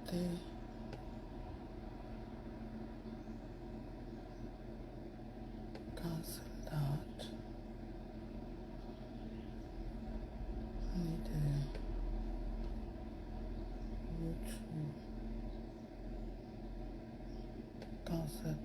Cancel that. I need YouTube. Cancel.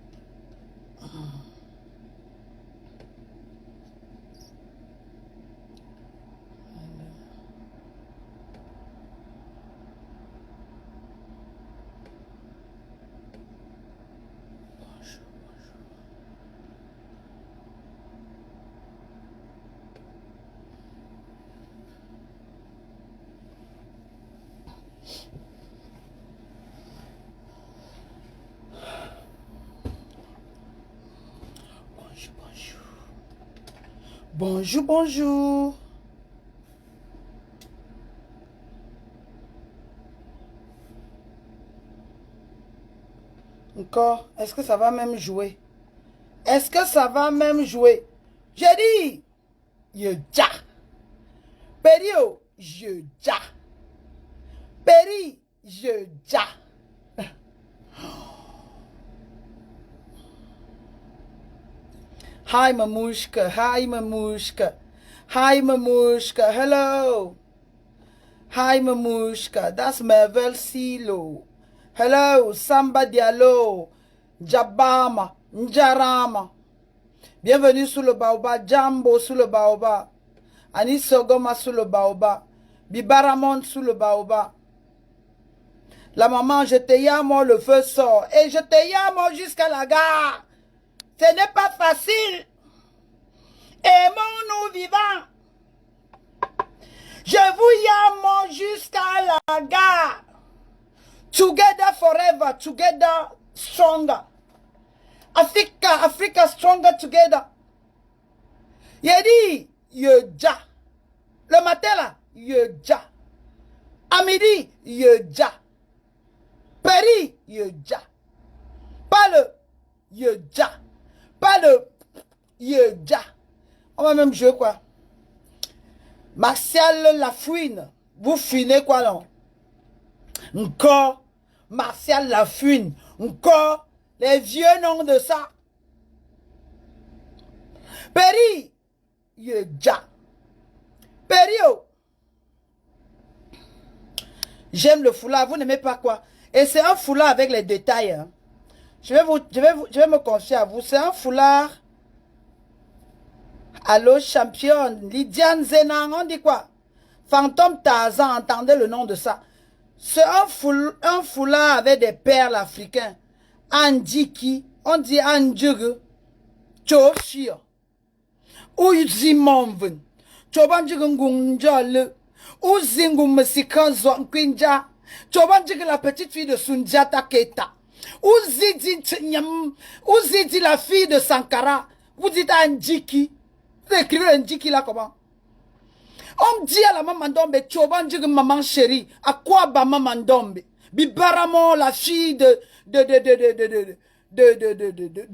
Bonjour, bonjour. Encore, est-ce que ça va même jouer? Est-ce que ça va même jouer? J'ai dit, je ja. Pério, je ja. Péri, je ja. Hi, Mamushka. Hi, Mamushka. Hi, Mamushka. Hello. Hi, Mamushka. That's Mervel Silo. Hello, Samba Diallo. Jabama. Njarama. Bienvenue sous le baobab. Jambo sous le baobab. Anis Sogoma sous le baobab. Bibaramon sous le baobab. La maman, je te yamo, le feu sort. Et je te yamo jusqu'à la gare. Ce n'est pas facile. Aimons-nous vivants. Je vous yamo jusqu'à la gare. Together forever, together stronger. Africa, Africa stronger together. Yedi, yeja. Le matin là, yeja. À midi, yeja. Paris, yeja. Pas le yeja. Pas le yeja. On va même jouer quoi? Martial Lafouine. Vous finez quoi non? Encore Martial Lafouine. Encore les vieux noms de ça. Péri, yeja. Pério. J'aime le foulard. Vous n'aimez pas quoi? Et c'est un foulard avec les détails. Hein. Je vais me confier à vous. C'est un foulard. Allô, championne. Lydiane Zenan, on dit quoi? Fantôme Tarzan, entendez le nom de ça. C'est un foulard avec des perles africains. Andiki, on dit Andjugu. Choshio. Uzimonven. Chobanjugu ngunjale. Uzingu mesikanzo nkwinja. Chobanjugu la petite fille de Sundiata Keita. Ouzidi la fille de Sankara. Vous dites Andjiki. Vous écrivez Andjiki là comment? On dit à la maman Ndombe, Choban dit maman chérie, à quoi ba maman Ndombe? Bibaramo la fille de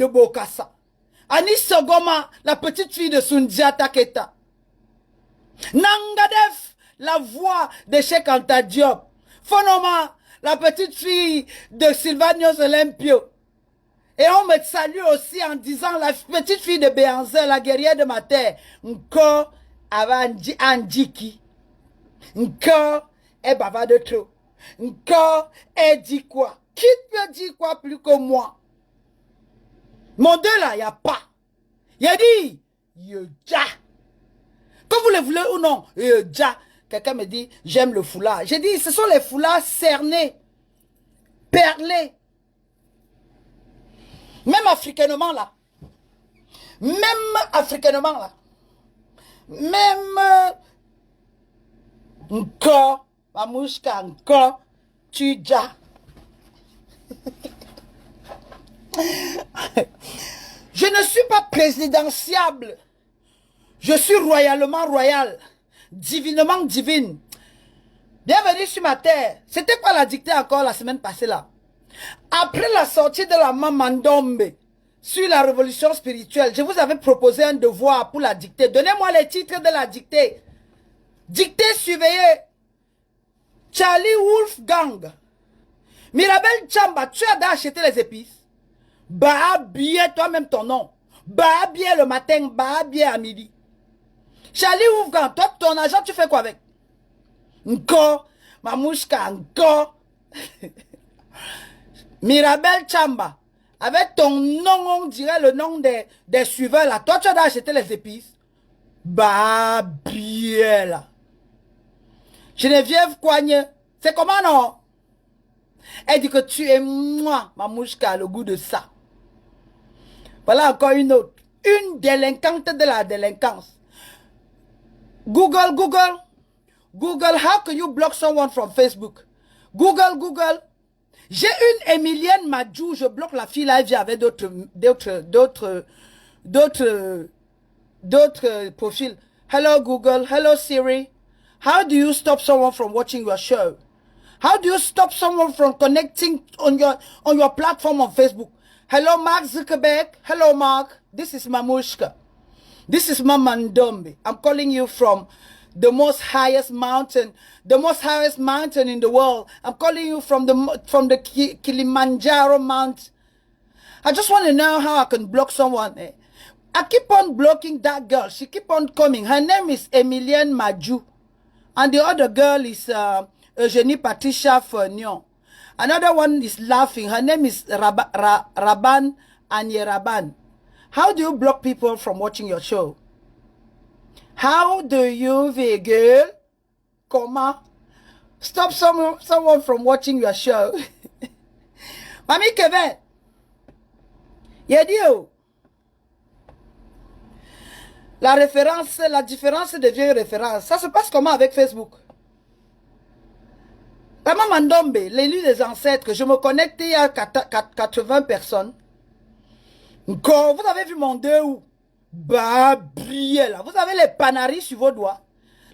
Bokassa. Anis Sogoma, la petite fille de Sundiata Keta. Nangadef, la voix de Cheikh Anta Diop. Fonoma, la petite fille de Sylvanios Olympio. Et on me salue aussi en disant la petite fille de Béanzé, la guerrière de ma terre. Encore avant Andjiki. Encore elle bava de trop. Encore elle dit quoi? Qui peut dire quoi plus que moi? Mon deux là, il n'y a pas. Il a dit, Yeja. Que vous le voulez ou non, Yeja. Quelqu'un me dit, j'aime le foulard. J'ai dit, ce sont les foulards cernés, perlés. Même africainement là. Même africainement là. Même encore, Mamouchka, encore, Tudja. Je ne suis pas présidentiable. Je suis royalement royal. Divinement divine. Bienvenue sur ma terre. C'était quoi la dictée encore la semaine passée là? Après la sortie de la Maman Ndombe sur la révolution spirituelle, je vous avais proposé un devoir pour la dictée. Donnez-moi les titres de la dictée. Dictée surveillée. Charlie Wolfgang. Mirabel Chamba, tu as d'acheter les épices. Bah bien toi-même ton nom. Bah bien le matin, bah bien à midi. Charlie Ouvgan, toi ton argent tu fais quoi avec? Encore, Mamouchka, encore. Mirabel Chamba, avec ton nom, on dirait le nom des suiveurs là. Toi tu as d'acheter les épices. Bah bien là. Geneviève Coigne, c'est comment non? Elle dit que tu es moi, Mamouchka, le goût de ça. Voilà encore une autre. Une délinquante de la délinquance. Google, how can you block someone from Facebook? Google. J'ai une Emilienne Madjou, je bloque la fille là, elle vient avec d'autres profils. Hello Google, hello Siri. How do you stop someone from watching your show? How do you stop someone from connecting on your platform on Facebook? Hello Mark Zuckerberg. Hello Mark. This is Mamushka. This is Mama Ndombe. I'm calling you from the most highest mountain in the world. I'm calling you from the Kilimanjaro Mount. I just want to know how I can block someone. I keep on blocking that girl. She keep on coming. Her name is Emilienne Madjou. And the other girl is Eugenie Patricia Fernion. Another one is laughing. Her name is Raban Anyeraban. How do you block people from watching your show? How do you, girl, stop someone from watching your show? Mamie Kevin, Yedio. La différence devient référence. Ça se passe comment avec Facebook? La maman Ndombe, l'élu des ancêtres, je me connecte il y a 80 personnes. Encore, vous avez vu mon 2 août? Bah, brillé là. Vous avez les panaris sur vos doigts.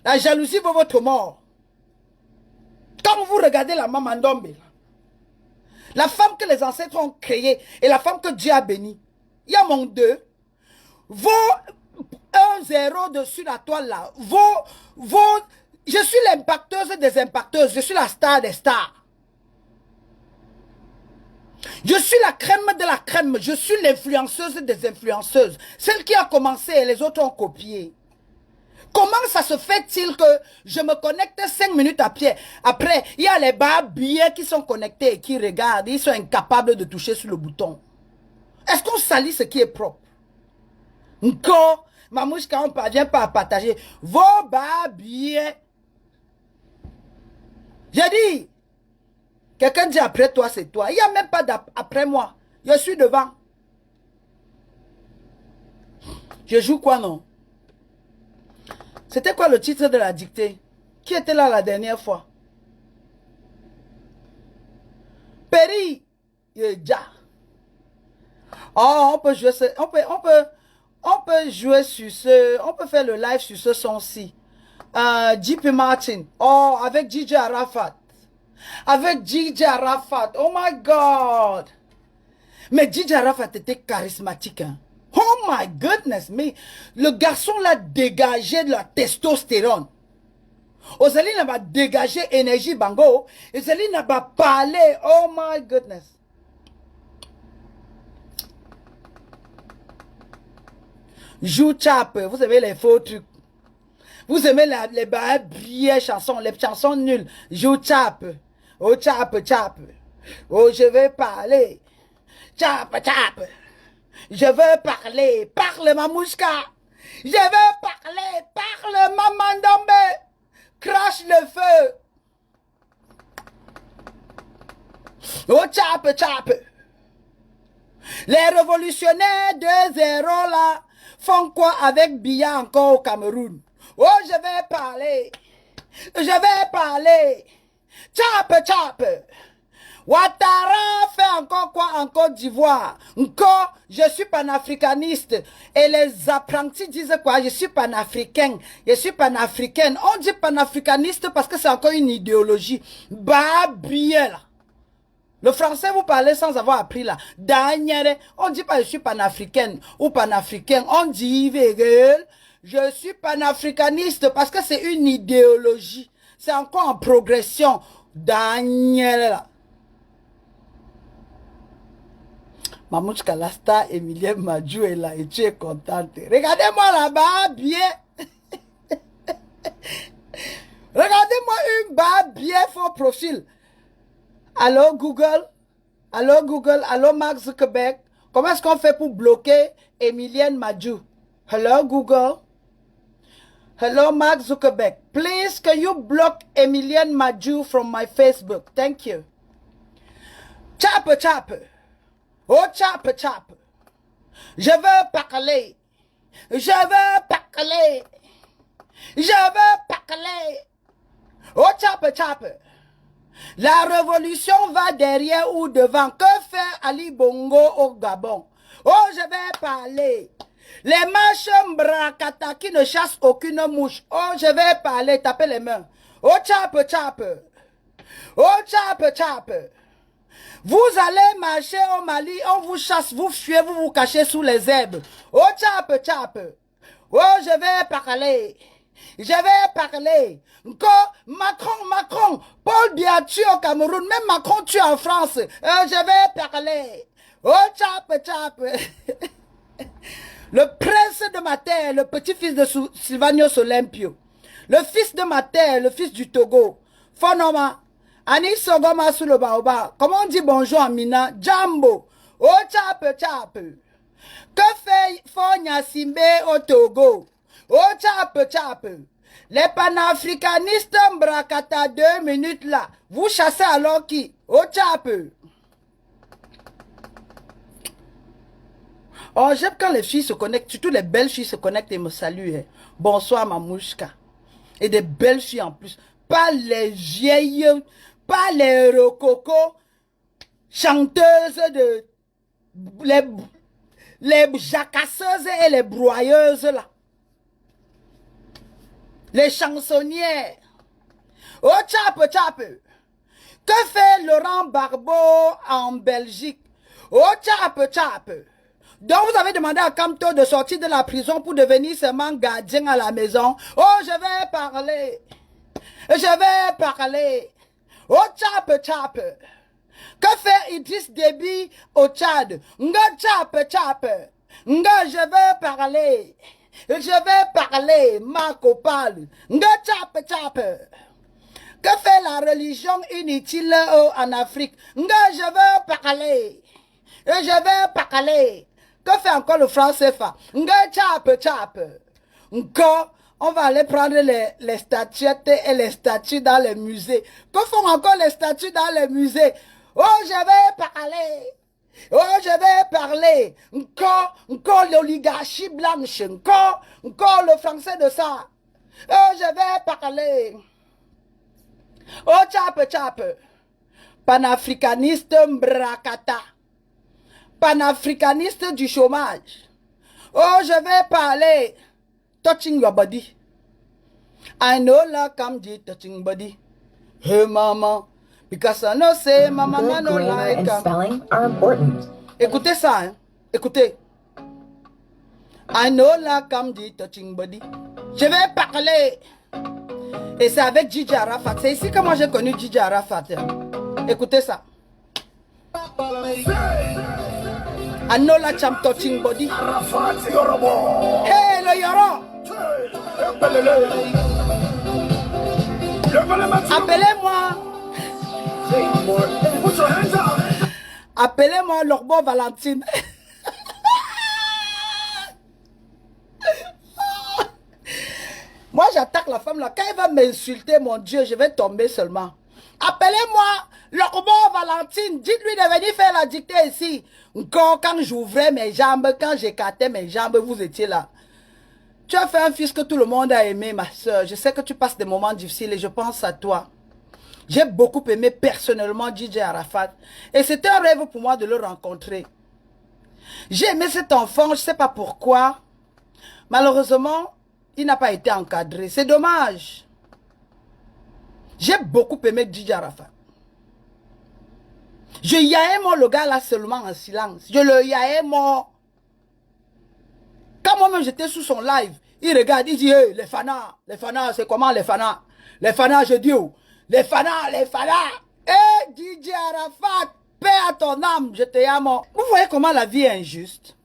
La jalousie vaut votre mort. Quand vous regardez la maman Ndombe, la femme que les ancêtres ont créée et la femme que Dieu a bénie, il y a mon 2. Vos 1-0 dessus la toile là. Je suis l'impacteuse des impacteuses. Je suis la star des stars. Je suis la crème de la crème. Je suis l'influenceuse des influenceuses. Celle qui a commencé et les autres ont copié. Comment ça se fait-il que je me connecte 5 minutes à pied? Après, il y a les billets qui sont connectés et qui regardent. Ils sont incapables de toucher sur le bouton. Est-ce qu'on salit ce qui est propre? Encore, Mamouchka, on ne parvient pas à partager vos billets. J'ai dit, quelqu'un dit après toi, c'est toi. Il n'y a même pas d'après moi. Je suis devant. Je joue quoi, non? C'était quoi le titre de la dictée? Qui était là la dernière fois? Péri. Ja. Oh, on peut jouer on peut jouer sur ce, on peut faire le live sur ce son-ci. JP Martin. Oh, avec DJ Arafat. Avec DJ Arafat. Oh my God. Mais DJ Arafat était charismatique. Hein? Oh my goodness. Mais le garçon l'a dégagé de la testostérone. Ozali n'a pas dégagé énergie bango. Ozali n'a pas parlé. Oh my goodness. Jou chap. Vous savez les faux trucs. Vous aimez les billets chansons, les chansons nulles. Jou chap. Oh chap. Oh je vais parler. Chap. Je veux parler. Parle Mamouchka. Je veux parler. Parle Maman Ndombe. Crache le feu. Oh chap. Les révolutionnaires de 0 là font quoi avec Biya encore au Cameroun? Oh, je vais parler. Chap. Ouattara fait encore quoi en Côte d'Ivoire? Encore, je suis panafricaniste. Et les apprentis disent quoi? Je suis panafricaine. On dit panafricaniste parce que c'est encore une idéologie. Bah, bien là. Le français, vous parlez sans avoir appris là. Daniel, on dit pas je suis panafricaine ou panafricain. On dit, je suis panafricaniste parce que c'est une idéologie. C'est encore en progression. Daniel là. Mamouchka, la star Emilienne Madjou est là et tu es contente. Regardez-moi là-bas, bien. Regardez-moi une barbe bien fort profil. Allô Google? Allô Google? Allô Mark Zuckerberg? Comment est-ce qu'on fait pour bloquer Emilienne Madjou? Hello Google? Hello Mark Zuckerberg. Please can you block Emilienne Madjou from my Facebook? Thank you. Chap chap. Oh chap chap. Je veux parler. Je veux parler. Je veux parler. Oh chap chap. La révolution va derrière ou devant. Que fait Ali Bongo au Gabon? Oh, je vais parler. Les marches Mbrakata qui ne chassent aucune mouche. Oh, je vais parler. Tapez les mains. Oh chap chap. Oh chap chap. Vous allez marcher au Mali, on vous chasse, vous fuyez, vous vous cachez sous les herbes. Oh chap chap. Oh, je vais parler. Je vais parler. Encore Macron, Paul Biya tue au Cameroun, même Macron tue en France. Je vais parler. Oh chap chap. Le prince de ma terre, le petit-fils de Sylvanus Olympio. Le fils de ma terre, le fils du Togo. Fonoma. Ani Sogoma sous le baobab. Comment on dit bonjour en Mina? Jambo. Oh chap chap. Que fait Fonya Simbe au Togo? Oh chap chap. Les panafricanistes Mbrakata 2 minutes là. Vous chassez alors qui? Oh chap. Oh, j'aime quand les filles se connectent, surtout les belles filles se connectent et me saluent. Hein. Bonsoir Mamouchka. Et des belles filles en plus. Pas les vieilles, pas les rococos, chanteuses de... Les jacasseuses et les broyeuses là. Les chansonnières. Oh chap chap. Que fait Laurent Barbeau en Belgique? Oh chap chap. Donc vous avez demandé à Kamto de sortir de la prison pour devenir seulement gardien à la maison. Oh je vais parler. Je vais parler. Oh chap chap. Que fait Idriss Déby au Tchad? Nga chap chap. Nga je vais parler. Je vais parler. Marco parle. Nga chap chap. Que fait la religion inutile en Afrique? Nga je veux parler. Je vais parler. Que fait encore le franc CFA? Nga chap chap. Encore. On va aller prendre les statuettes et les statues dans les musées. Que font encore les statues dans les musées? Oh, je vais parler. Oh, je vais parler. Encore l'oligarchie blanche. Encore le français de ça. Oh, je vais parler. Oh, chap chap. Panafricaniste Mbrakata. Panafricaniste du chômage. Oh, je vais parler. Touching your body. I know like I'm touching body. Hey mama, because I know say my mama no like and spelling are important. Écoutez ça, hein? Écoutez. I know like I'm touching body. Je vais parler. Et c'est avec Gigi Arafat. C'est ici que moi j'ai connu Gigi Arafat. Écoutez ça. I know like I'm touching body. Hey le Yoro. Appelez-moi. Appelez-moi Lorbo Valentine. Moi j'attaque la femme là. Quand elle va m'insulter, mon Dieu, je vais tomber seulement. Appelez-moi Lorbo Valentine. Dites-lui de venir faire la dictée ici. Quand j'ouvrais mes jambes, quand j'écartais mes jambes, vous étiez là. Tu as fait un fils que tout le monde a aimé, ma soeur. Je sais que tu passes des moments difficiles et je pense à toi. J'ai beaucoup aimé personnellement DJ Arafat. Et c'était un rêve pour moi de le rencontrer. J'ai aimé cet enfant, je ne sais pas pourquoi. Malheureusement, il n'a pas été encadré. C'est dommage. J'ai beaucoup aimé DJ Arafat. Je yaais moi le gars là seulement en silence. Je le yaais moi. Quand moi-même j'étais sous son live, il regarde, il dit hey, les fanas, c'est comment les fanas? Les fanas, je dis où? Les fanas. Eh, DJ Arafat, paix à ton âme, je te aime. Vous voyez comment la vie est injuste?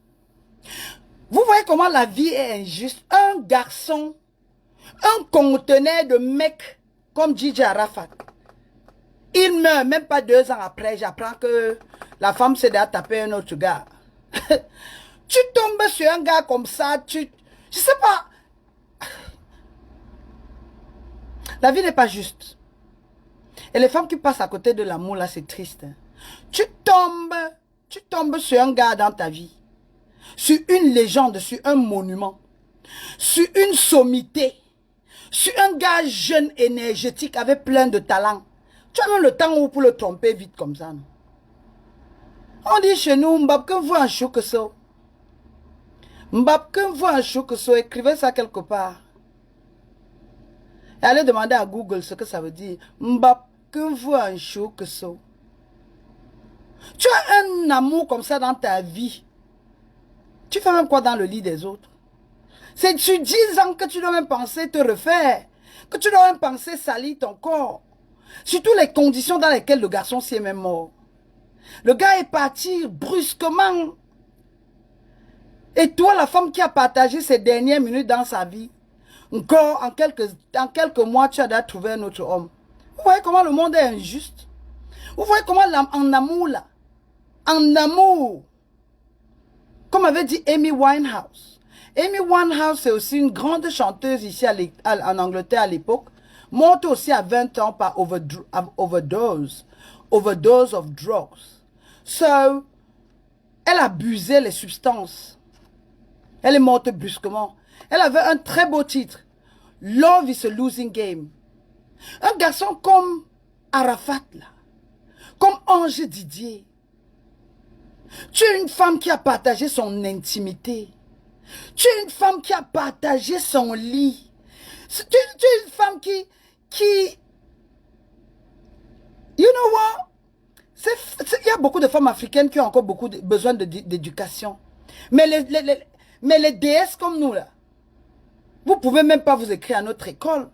Vous voyez comment la vie est injuste? Un garçon, un conteneur de mec comme DJ Arafat. Il meurt même pas 2 ans après. J'apprends que la femme s'est déjà tapé un autre gars. Tu tombes sur un gars comme ça, je sais pas. La vie n'est pas juste. Et les femmes qui passent à côté de l'amour, là, c'est triste. Hein. Tu tombes sur un gars dans ta vie. Sur une légende, sur un monument. Sur une sommité. Sur un gars jeune, énergétique, avec plein de talent. Tu as même le temps pour le tromper vite comme ça. Non? On dit chez nous, Mbap, vous un chou que ça. Mbap, vous un chou que ça. Écrivez ça quelque part. Et allez demander à Google ce que ça veut dire. Mbap, vous un chou que ça. Tu as un amour comme ça dans ta vie. Tu fais même quoi dans le lit des autres? C'est sur 10 ans que tu dois même penser te refaire. Que tu dois même penser salir ton corps. Surtout les conditions dans lesquelles le garçon s'y est même mort. Le gars est parti brusquement. Et toi, la femme qui a partagé ses dernières minutes dans sa vie, encore en quelques mois, tu as déjà trouvé un autre homme. Vous voyez comment le monde est injuste? Vous voyez comment en amour là, en amour, comme avait dit Amy Winehouse. Amy Winehouse, c'est aussi une grande chanteuse ici en Angleterre à l'époque. Morte aussi à 20 ans par overdose of drugs. So, elle abusait les substances. Elle est morte brusquement. Elle avait un très beau titre. Love is a losing game. Un garçon comme Arafat, là, comme Ange Didier. Tu es une femme qui a partagé son intimité. Tu es une femme qui a partagé son lit. Tu es une femme qui... You know what? Il y a beaucoup de femmes africaines qui ont encore besoin d'éducation. Mais les déesses comme nous, là, vous ne pouvez même pas vous écrire à notre école.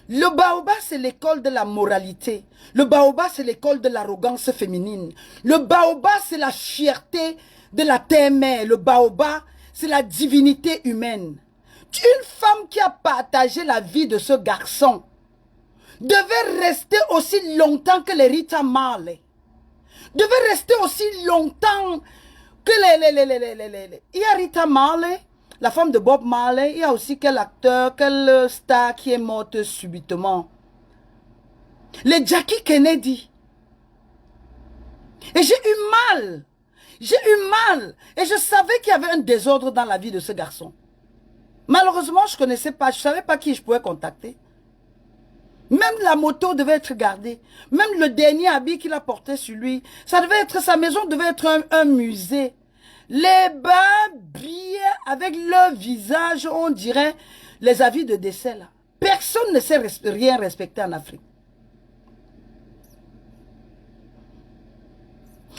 Le baobab, c'est l'école de la moralité. Le baobab, c'est l'école de l'arrogance féminine. Le baobab, c'est la fierté de la terre-mère. Le baobab, c'est la divinité humaine. Une femme qui a partagé la vie de ce garçon devait rester aussi longtemps que les Rita Marley. Devait rester aussi longtemps que Il y a Rita Marley, la femme de Bob Marley. Il y a aussi quel acteur, quel star qui est morte subitement. Les Jackie Kennedy. Et j'ai eu mal. J'ai eu mal. Et je savais qu'il y avait un désordre dans la vie de ce garçon. Malheureusement, je ne connaissais pas. Je ne savais pas qui je pouvais contacter. Même la moto devait être gardée. Même le dernier habit qu'il a porté sur lui. Ça devait être, sa maison devait être un musée. Les bas brillent avec leur visage, on dirait les avis de décès là. Personne ne sait rien respecter en Afrique.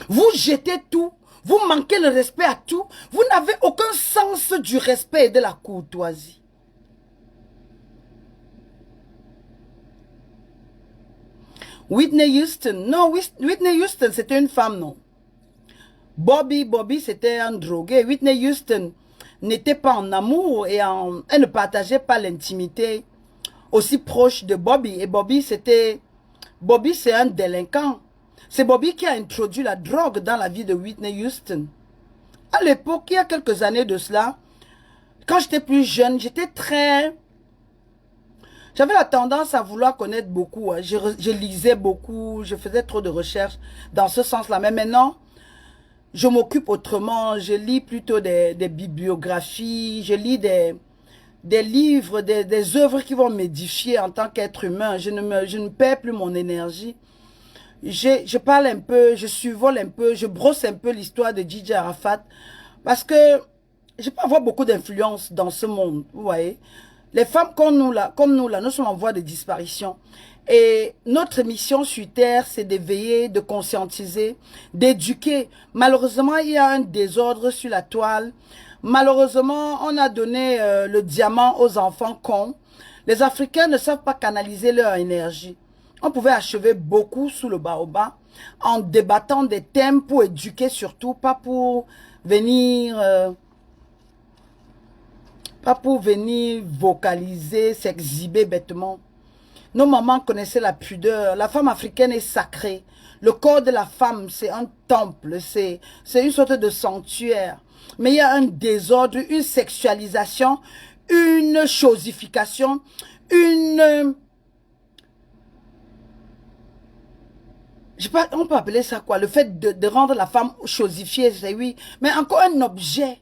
Vous jetez tout. Vous manquez le respect à tout. Vous n'avez aucun sens du respect et de la courtoisie. Whitney Houston. Non, Whitney Houston, c'était une femme, non. Bobby, c'était un drogué. Whitney Houston n'était pas en amour et elle ne partageait pas l'intimité aussi proche de Bobby. Et Bobby, c'est un délinquant. C'est Bobby qui a introduit la drogue dans la vie de Whitney Houston. À l'époque, il y a quelques années de cela, quand j'étais plus jeune, j'avais la tendance à vouloir connaître beaucoup. Hein. Je lisais beaucoup, je faisais trop de recherches dans ce sens-là. Mais maintenant, je m'occupe autrement. Je lis plutôt des bibliographies, je lis des livres, des œuvres qui vont m'édifier en tant qu'être humain. Je ne perds plus mon énergie. Je parle un peu, je survole un peu, je brosse un peu l'histoire de DJ Arafat parce que je peux avoir beaucoup d'influence dans ce monde, vous voyez. Les femmes comme nous là, nous sommes en voie de disparition. Et notre mission sur Terre, c'est d'éveiller, de conscientiser, d'éduquer. Malheureusement, il y a un désordre sur la toile. Malheureusement, on a donné le diamant aux enfants cons. Les Africains ne savent pas canaliser leur énergie. On pouvait achever beaucoup sous le baobab. en débattant des thèmes pour éduquer surtout, pas pour venir vocaliser, s'exhiber bêtement. Nos mamans connaissaient la pudeur. La femme africaine est sacrée. Le corps de la femme, c'est un temple, c'est une sorte de sanctuaire. Mais il y a un désordre, une sexualisation, une chosification, une... Je sais pas, on peut appeler ça quoi? Le fait de rendre la femme chosifiée, c'est oui. Mais encore un objet.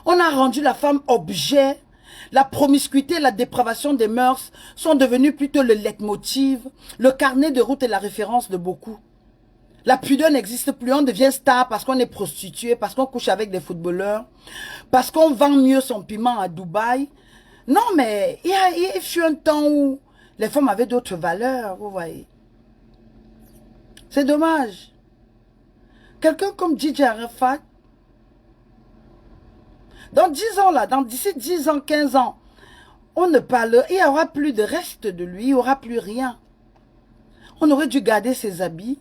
On a rendu la femme objet. La promiscuité, la dépravation des mœurs sont devenues plutôt le leitmotiv, le carnet de route et la référence de beaucoup. La pudeur n'existe plus, on devient star parce qu'on est prostitué, parce qu'on couche avec des footballeurs, parce qu'on vend mieux son piment à Dubaï. Non, mais il fut un temps où les femmes avaient d'autres valeurs, vous voyez. C'est dommage. Quelqu'un comme DJ Arafat, dans 10 ans là, d'ici 10 ans, 15 ans, on ne parle, il n'y aura plus de reste de lui, il n'y aura plus rien. On aurait dû garder ses habits.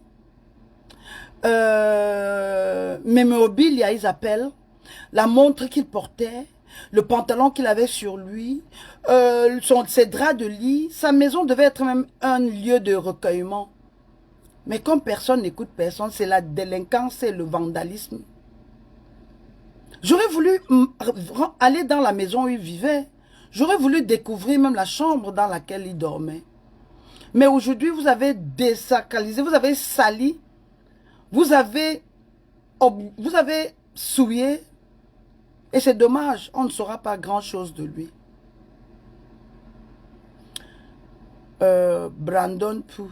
Mémorabilia, ils appellent. La montre qu'il portait, le pantalon qu'il avait sur lui, ses draps de lit. Sa maison devait être même un lieu de recueillement. Mais comme personne n'écoute personne, c'est la délinquance, c'est le vandalisme. J'aurais voulu aller dans la maison où il vivait. J'aurais voulu découvrir même la chambre dans laquelle il dormait. Mais aujourd'hui, vous avez désacralisé, vous avez sali, vous avez souillé. Et c'est dommage, on ne saura pas grand-chose de lui. Brandon Pou.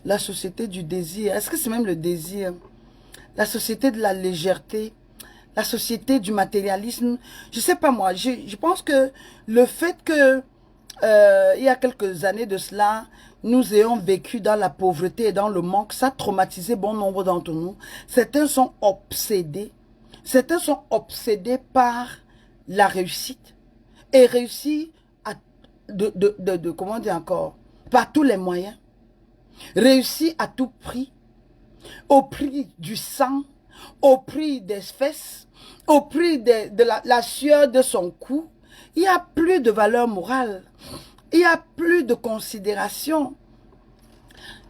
La société du désir. Est-ce que c'est même le désir? La société de la légèreté. La société du matérialisme. Je ne sais pas moi. Je pense que le fait que il y a quelques années de cela, nous ayons vécu dans la pauvreté et dans le manque, ça a traumatisé bon nombre d'entre nous. Certains sont obsédés. Certains sont obsédés par la réussite. Et réussi à, comment dire encore, par tous les moyens. Réussi à tout prix. Au prix du sang, au prix des fesses, au prix de la sueur de son cou. Il n'y a plus de valeur morale. Il n'y a plus de considération.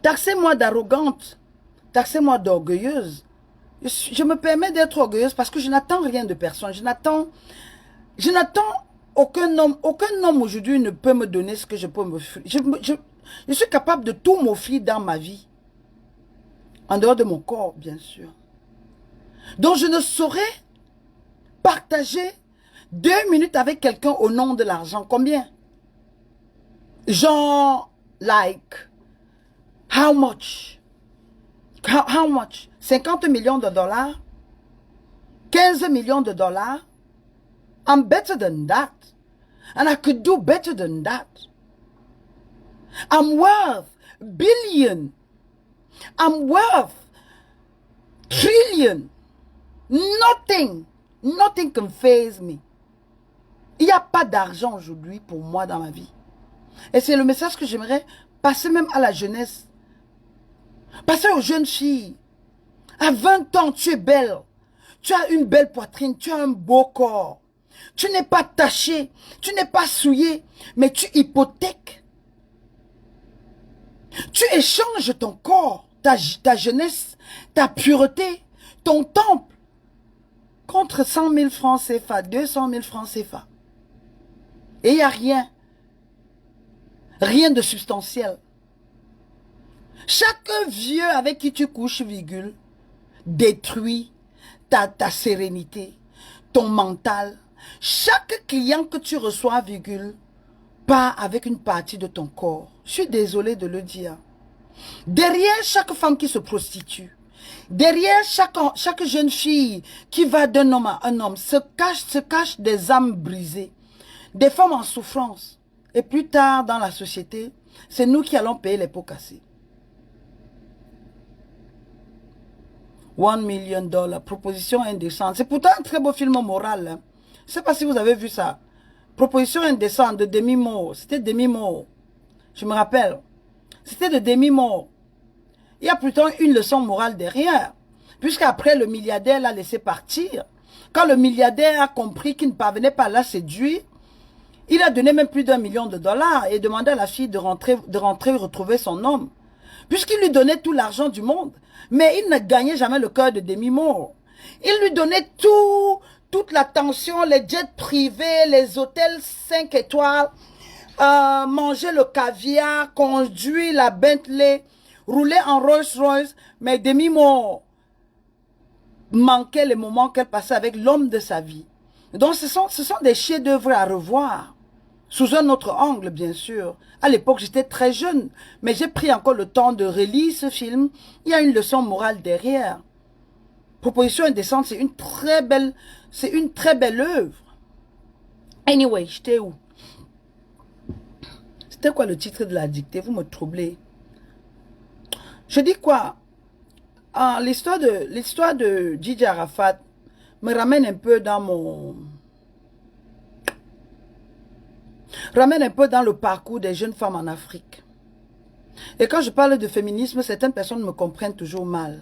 Taxez-moi d'arrogante. Taxez-moi d'orgueilleuse. Je me permets d'être orgueilleuse parce que je n'attends rien de personne. Je n'attends aucun homme. Aucun homme aujourd'hui ne peut me donner ce que je peux m'offrir. Je suis capable de tout m'offrir dans ma vie. En dehors de mon corps, bien sûr. Donc je ne saurais partager 2 minutes avec quelqu'un au nom de l'argent. Combien? Genre, like, how much? How much? 50 millions de dollars? 15 millions de dollars? I'm better than that. And I could do better than that. I'm worth billion. I'm worth trillion. Nothing can faze me. Il n'y a pas d'argent aujourd'hui pour moi dans ma vie. Et c'est le message que j'aimerais passer même à la jeunesse. Passer aux jeunes filles. À 20 ans, tu es belle. Tu as une belle poitrine. Tu as un beau corps. Tu n'es pas taché. Tu n'es pas souillé. Mais tu hypothèques. Tu échanges ton corps, ta jeunesse, ta pureté, ton temple contre 100 000 francs CFA, 200 000 francs CFA. Et il n'y a rien. Rien de substantiel. Chaque vieux avec qui tu couches, virgule, détruit ta sérénité, ton mental. Chaque client que tu reçois, virgule, part avec une partie de ton corps. Je suis désolée de le dire. Derrière chaque femme qui se prostitue, derrière chaque jeune fille qui va d'un homme à un homme, se cachent des âmes brisées, des femmes en souffrance. Et plus tard dans la société, c'est nous qui allons payer les pots cassés. $1 million, proposition indécente. C'est pourtant un très beau film moral. Hein. Je ne sais pas si vous avez vu ça. Proposition indécente de Demi Moore. C'était Demi Moore. Je me rappelle. C'était de demi-mort. Il y a plutôt une leçon morale derrière. Puisqu'après, le milliardaire l'a laissé partir. Quand le milliardaire a compris qu'il ne parvenait pas à la séduire, il a donné même plus d'1 million de dollars et demandé à la fille de rentrer retrouver son homme. Puisqu'il lui donnait tout l'argent du monde. Mais il ne gagnait jamais le cœur de demi-mort. Il lui donnait toute l'attention, les jets privés, les hôtels 5 étoiles, manger le caviar, conduire la Bentley, rouler en Rolls-Royce, mais demi-mort manquait les moments qu'elle passait avec l'homme de sa vie. Donc ce sont des chefs-d'œuvre à revoir, sous un autre angle bien sûr. À l'époque j'étais très jeune, mais j'ai pris encore le temps de relire ce film. Il y a une leçon morale derrière. Proposition indécente, c'est une très belle œuvre. Anyway, j'étais où? C'était quoi le titre de la dictée? Vous me troublez. Je dis quoi? L'histoire de Gigi Arafat me ramène un peu dans le parcours des jeunes femmes en Afrique. Et quand je parle de féminisme, certaines personnes me comprennent toujours mal.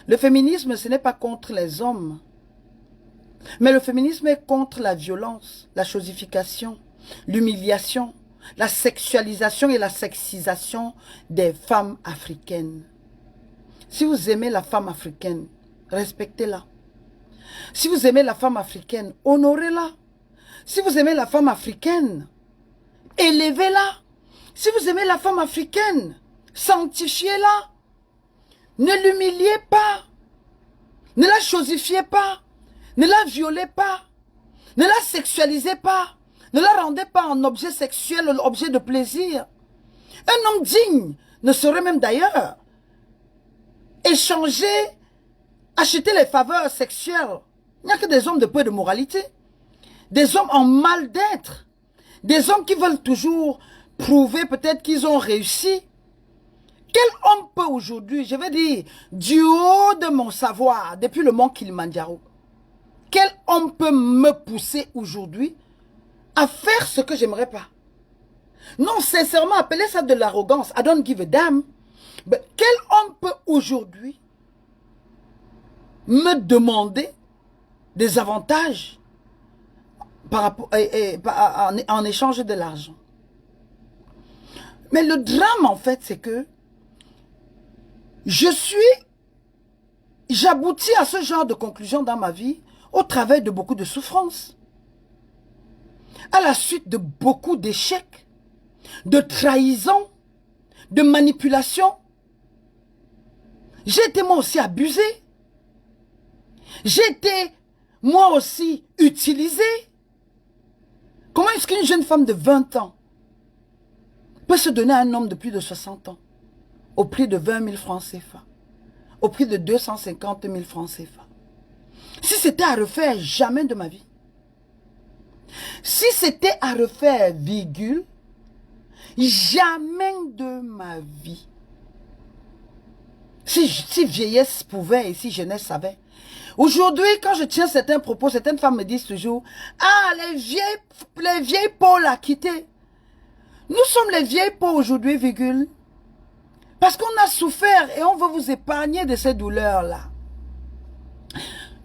Le féminisme, ce n'est pas contre les hommes. Mais le féminisme est contre la violence, la chosification, l'humiliation, la sexualisation et la sexisation des femmes africaines. Si vous aimez la femme africaine, respectez-la. Si vous aimez la femme africaine, honorez-la. Si vous aimez la femme africaine, élevez-la. Si vous aimez la femme africaine, sanctifiez-la. Ne l'humiliez pas. Ne la chosifiez pas. Ne la violez pas. Ne la sexualisez pas. Ne la rendez pas en objet sexuel ou objet de plaisir. Un homme digne ne saurait même d'ailleurs échanger, acheter les faveurs sexuelles. Il n'y a que des hommes de peu de moralité. Des hommes en mal d'être. Des hommes qui veulent toujours prouver peut-être qu'ils ont réussi. Quel homme peut aujourd'hui, je vais dire, du haut de mon savoir, depuis le mont Kilimandjaro, quel homme peut me pousser aujourd'hui à faire ce que j'aimerais pas? Non, sincèrement, appelez ça de l'arrogance. I don't give a damn. Mais quel homme peut aujourd'hui me demander des avantages en échange de l'argent? Mais le drame, en fait, c'est que j'aboutis à ce genre de conclusion dans ma vie au travers de beaucoup de souffrances. À la suite de beaucoup d'échecs, de trahisons, de manipulations. J'ai été moi aussi abusée. J'ai été moi aussi utilisée. Comment est-ce qu'une jeune femme de 20 ans peut se donner à un homme de plus de 60 ans au prix de 20 000 francs CFA, au prix de 250 000 francs CFA? Si c'était à refaire, jamais de ma vie. Si c'était à refaire, virgule, jamais de ma vie. Si vieillesse pouvait et si jeunesse savait. Aujourd'hui, quand je tiens certains propos, certaines femmes me disent toujours, ah, les vieilles peaux l'ont quitté. Nous sommes les vieilles peaux aujourd'hui, virgule. Parce qu'on a souffert et on veut vous épargner de ces douleurs-là.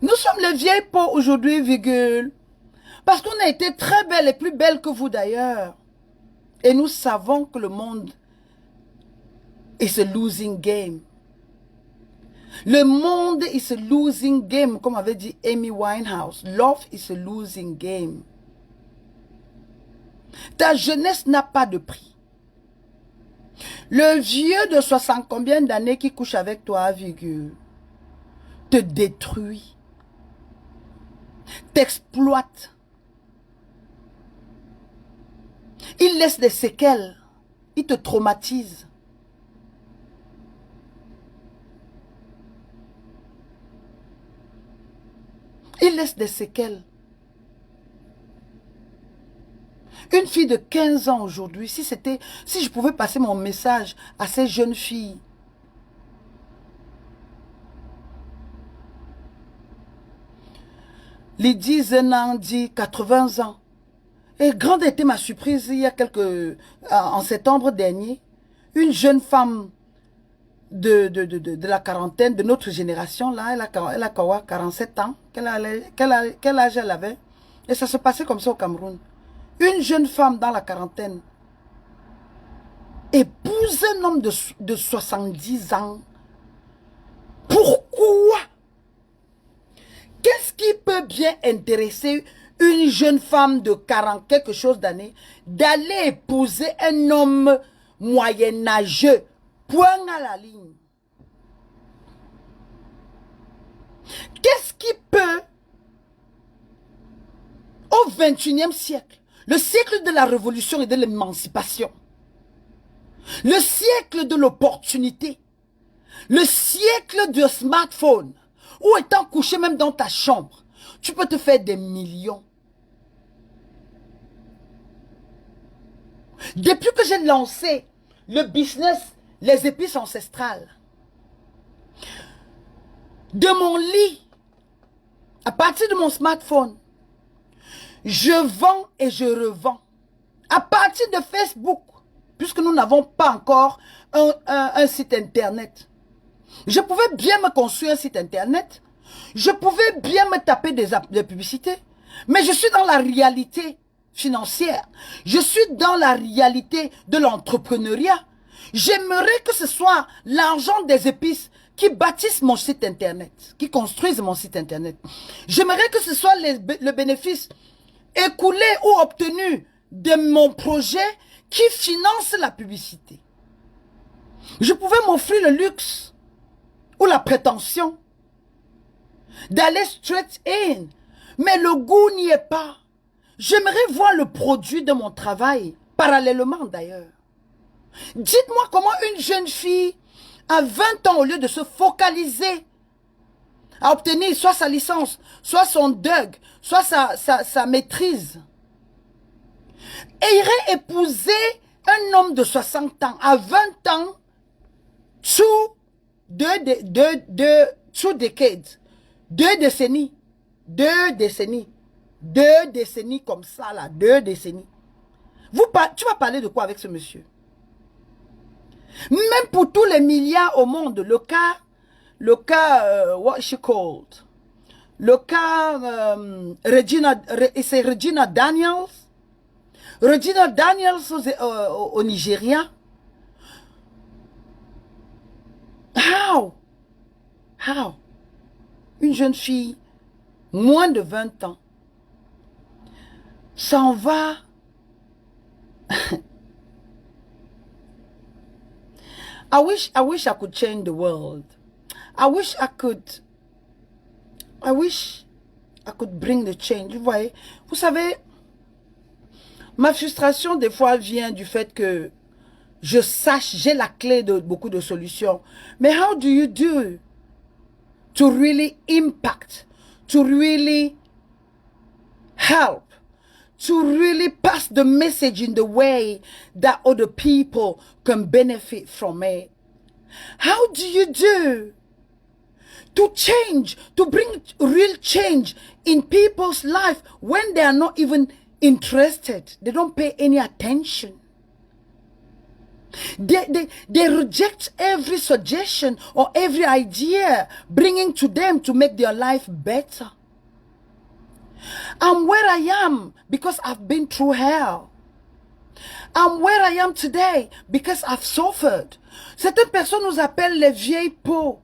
Nous sommes les vieilles peaux aujourd'hui, virgule. Parce qu'on a été très belles et plus belles que vous d'ailleurs. Et nous savons que le monde est a losing game. Le monde is a losing game, comme avait dit Amy Winehouse. Love is a losing game. Ta jeunesse n'a pas de prix. Le vieux de 60 combien d'années qui couche avec toi, virgule, te détruit, t'exploite. Il laisse des séquelles, il te traumatise. Il laisse des séquelles. Une fille de 15 ans aujourd'hui, si je pouvais passer mon message à ces jeunes filles. Lydie Zenandi, 80 ans. Et grande était ma surprise il y a en septembre dernier. une jeune femme de la quarantaine, de notre génération, là, elle a quoi, 47 ans, quel âge elle avait? Et ça se passait comme ça au Cameroun. Une jeune femme dans la quarantaine épouse un homme de 70 ans. Pourquoi? Qu'est-ce qui peut bien intéresser une jeune femme de 40 quelque chose d'années d'aller épouser un homme moyenâgeux? Point à la ligne. Qu'est-ce qui peut, au XXIe siècle, le siècle de la révolution et de l'émancipation, le siècle de l'opportunité, le siècle du smartphone, ou étant couché même dans ta chambre, tu peux te faire des millions. Depuis que j'ai lancé le business, les épices ancestrales, de mon lit, à partir de mon smartphone, je vends et je revends. À partir de Facebook, puisque nous n'avons pas encore un site internet. Je pouvais bien me construire un site internet. Je pouvais bien me taper des publicités. Mais je suis dans la réalité financière. Je suis dans la réalité de l'entrepreneuriat. J'aimerais que ce soit l'argent des épices qui bâtissent mon site internet, qui construisent mon site internet. J'aimerais que ce soit le bénéfice écoulé ou obtenu de mon projet qui finance la publicité. Je pouvais m'offrir le luxe ou la prétention d'aller straight in, mais le goût n'y est pas. J'aimerais voir le produit de mon travail, parallèlement d'ailleurs. Dites-moi comment une jeune fille à 20 ans, au lieu de se focaliser à obtenir soit sa licence, soit son DUG, soit sa maîtrise, et irait épouser un homme de 60 ans à 20 ans, deux décennies, 2 décennies comme ça là, 2 décennies. Tu vas parler de quoi avec ce monsieur? Même pour tous les milliards au monde, le cas, what she called? Le cas, c'est Regina Daniels. Regina Daniels au Nigeria. How? Une jeune fille, moins de 20 ans, s'en va. I wish I could change the world. I wish I could bring the change. Vous voyez, vous savez, ma frustration des fois vient du fait que j'ai la clé de beaucoup de solutions. Mais how do you do to really impact, to really help, to really pass the message in the way that other people can benefit from it? How do you do to change, to bring real change in people's life when they are not even interested? They don't pay any attention. They reject every suggestion or every idea bringing to them to make their life better. I'm where I am because I've been through hell. I'm where I am today because I've suffered. Certaines personnes nous appellent les vieilles peaux,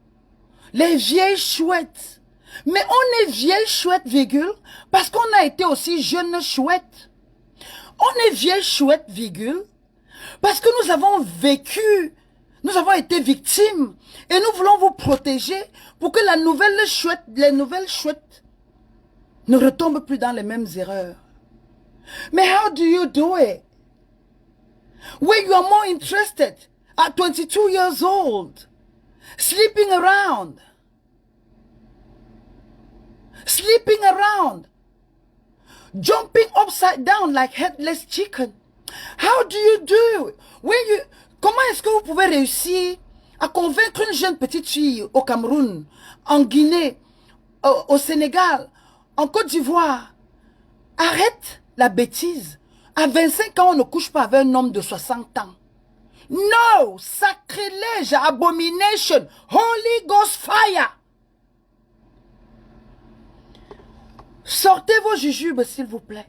les vieilles chouettes. Mais on est vieilles chouettes, virgule, parce qu'on a été aussi jeunes chouettes. On est vieilles chouettes, virgule, parce que nous avons vécu, nous avons été victimes et nous voulons vous protéger pour que les nouvelles chouettes ne retombent plus dans les mêmes erreurs. Mais how do you do it? Where you are more interested at 22 years old, sleeping around, jumping upside down like headless chicken. How do you do it? Comment est-ce que vous pouvez réussir à convaincre une jeune petite fille au Cameroun, en Guinée, au Sénégal, en Côte d'Ivoire? Arrête la bêtise. À 25 ans, on ne couche pas avec un homme de 60 ans. No, sacrilège, abomination, Holy Ghost fire. Sortez vos jujubes, s'il vous plaît.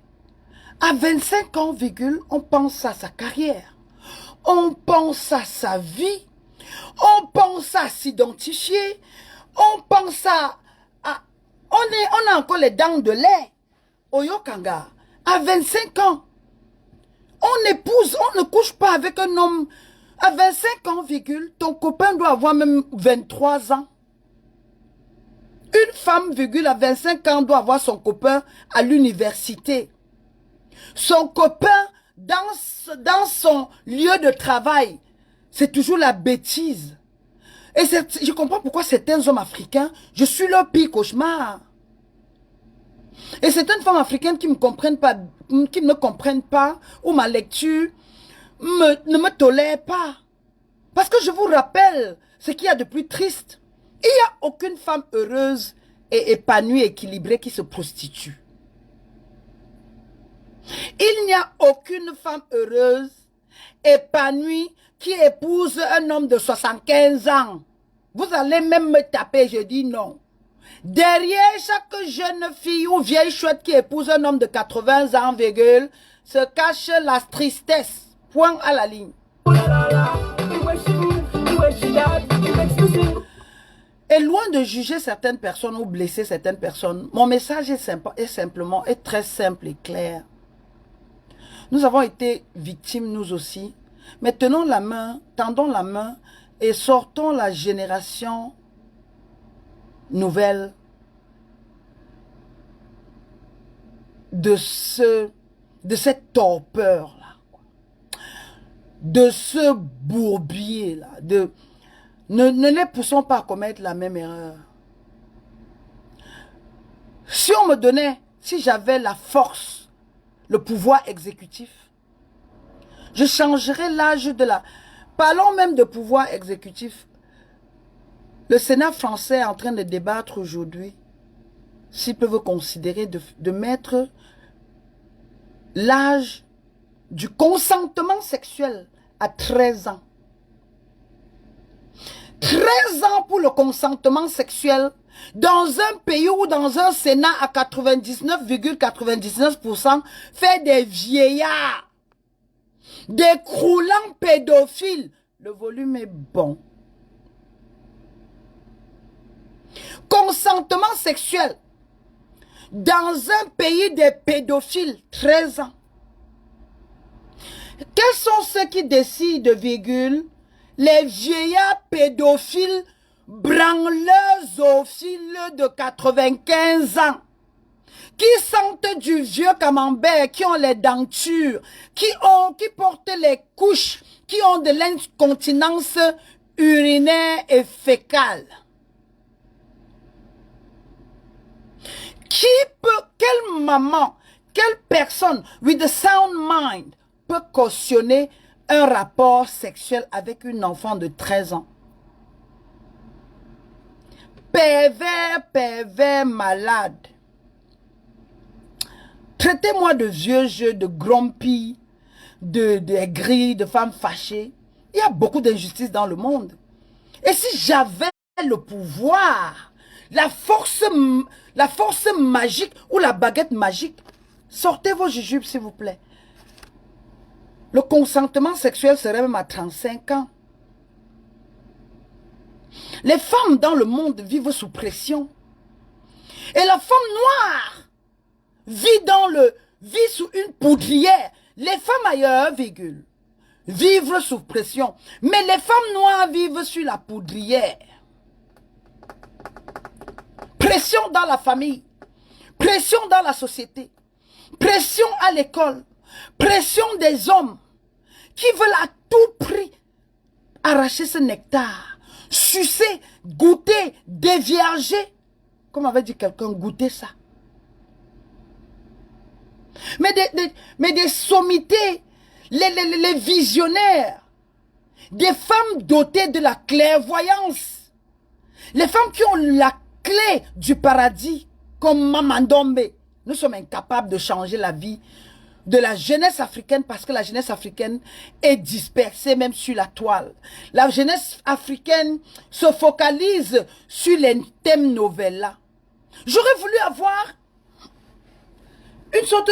À 25 ans, on pense à sa carrière. On pense à sa vie. On pense à s'identifier. On pense on a encore les dents de lait. Oyokanga, à 25 ans, on épouse, on ne couche pas avec un homme. À 25 ans, ton copain doit avoir même 23 ans. Une femme, à 25 ans, doit avoir son copain à l'université. Son copain, dans son lieu de travail, c'est toujours la bêtise. Et je comprends pourquoi certains hommes africains, je suis leur pire cauchemar. Et certaines femmes africaines qui ne me comprennent pas, ou ma lecture ne me tolère pas. Parce que je vous rappelle ce qu'il y a de plus triste. Il n'y a aucune femme heureuse et épanouie, équilibrée qui se prostitue. Il n'y a aucune femme heureuse, épanouie, qui épouse un homme de 75 ans. Vous allez même me taper, je dis non. Derrière chaque jeune fille ou vieille chouette qui épouse un homme de 80 ans, se cache la tristesse. Point à la ligne. Et loin de juger certaines personnes ou blesser certaines personnes, mon message est très simple et clair. Nous avons été victimes, nous aussi. Mais tenons la main, tendons la main et sortons la génération nouvelle de cette torpeur-là, de ce bourbier-là. Ne les poussons pas à commettre la même erreur. Si on me donnait, si j'avais la force, le pouvoir exécutif, je changerais l'âge de la... Parlons même de pouvoir exécutif. Le Sénat français est en train de débattre aujourd'hui s'ils peuvent considérer de mettre l'âge du consentement sexuel à 13 ans. 13 ans pour le consentement sexuel dans un pays où dans un Sénat à 99,99% fait des vieillards, des croulants pédophiles. Le volume est bon. Consentement sexuel dans un pays des pédophiles, 13 ans. Quels sont ceux qui décident, les vieillards pédophiles branleurs zoophiles de 95 ans qui sentent du vieux camembert, qui ont les dentures, qui portent les couches, qui ont de l'incontinence urinaire et fécale. Quelle maman, quelle personne with a sound mind peut cautionner un rapport sexuel avec une enfant de 13 ans? Pervers, malade. Traitez-moi de vieux jeux, de grumpy, de gris, de femmes fâchées. Il y a beaucoup d'injustices dans le monde. Et si j'avais le pouvoir, la force magique ou la baguette magique, sortez vos jujubes s'il vous plaît. Le consentement sexuel serait même à 35 ans. Les femmes dans le monde vivent sous pression. Et la femme noire vit sous une poudrière. Les femmes ailleurs, vivent sous pression. Mais les femmes noires vivent sur la poudrière. Pression dans la famille. Pression dans la société. Pression à l'école. Pression des hommes qui veulent à tout prix arracher ce nectar. Sucer, goûter, dévierger. Comme avait dit quelqu'un, goûter ça. Mais des sommités, les visionnaires, des femmes dotées de la clairvoyance, les femmes qui ont la clé du paradis, comme Maman Dombe. Nous sommes incapables de changer la vie de la jeunesse africaine parce que la jeunesse africaine est dispersée même sur la toile. La jeunesse africaine se focalise sur les thèmes novellas. J'aurais voulu avoir une sorte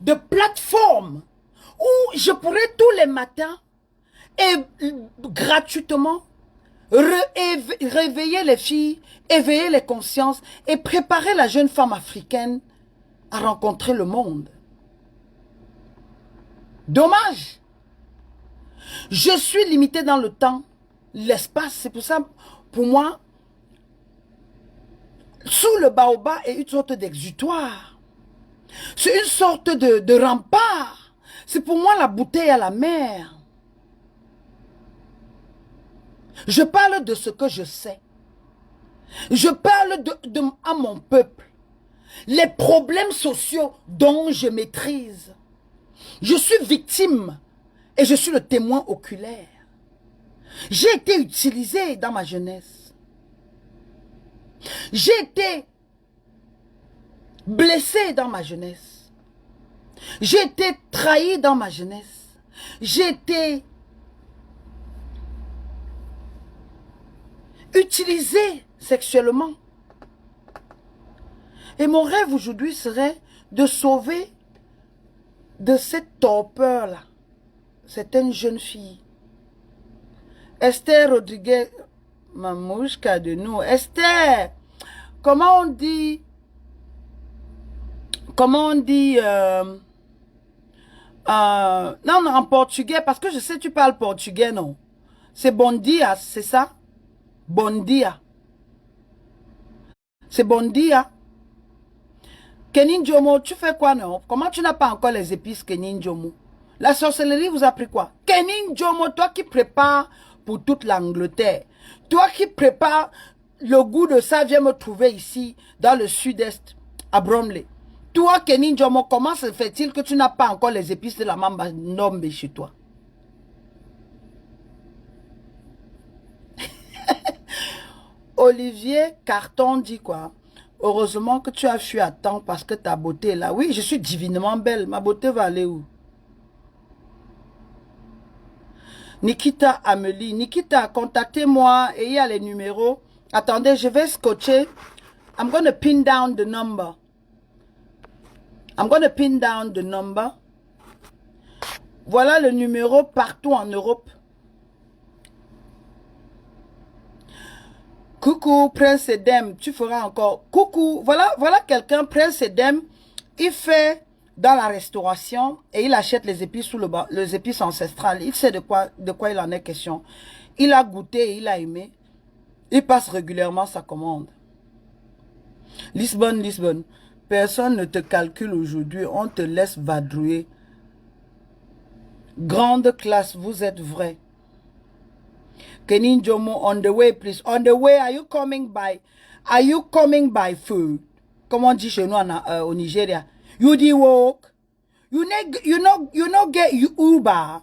de plateforme où je pourrais tous les matins et gratuitement réveiller les filles, éveiller les consciences et préparer la jeune femme africaine à rencontrer le monde. Dommage. Je suis limité dans le temps, l'espace. C'est pour ça, pour moi, sous le baobab est une sorte d'exutoire. C'est une sorte de rempart. C'est pour moi la bouteille à la mer. Je parle de ce que je sais. Je parle à mon peuple. Les problèmes sociaux dont je maîtrise. Je suis victime et je suis le témoin oculaire. J'ai été utilisé dans ma jeunesse. J'ai été blessé dans ma jeunesse. J'ai été trahi dans ma jeunesse. J'ai été utilisé sexuellement. Et mon rêve aujourd'hui serait de sauver de cette torpeur-là certaines jeunes filles. Esther Rodriguez, Mamouchka de nous. Esther, comment on dit non, en portugais, parce que je sais que tu parles portugais, non? C'est bon dia, c'est ça? Bon dia. C'est bon dia. Kenin Jomo, tu fais quoi, non? Comment tu n'as pas encore les épices, Kenin Jomo? La sorcellerie vous a pris quoi? Kenin Jomo, toi qui prépares pour toute l'Angleterre, toi qui prépares le goût de ça, viens me trouver ici, dans le sud-est, à Bromley. Toi, Kenin Jomo, comment se fait-il que tu n'as pas encore les épices de la mamba nombe chez toi? Olivier Carton dit quoi? Heureusement que tu as fui à temps parce que ta beauté est là. Oui, je suis divinement belle. Ma beauté va aller où? Nikita Amélie. Nikita, contactez-moi et il y a les numéros. Attendez, je vais scotcher. I'm going to pin down the number. I'm going to pin down the number. Voilà le numéro partout en Europe. Coucou, Prince Edem, tu feras encore. Coucou, voilà quelqu'un, Prince Edem, il fait dans la restauration et il achète les épices sous les épices ancestrales. Il sait de quoi il en est question. Il a goûté et il a aimé. Il passe régulièrement sa commande. Lisbonne, Lisbonne, personne ne te calcule aujourd'hui, on te laisse vadrouiller. Grande classe, vous êtes vrai. Kenin Jomo, on the way, please. On the way, are you coming by food? Comment on dit chez nous au Nigeria? You di walk. You know get Uber.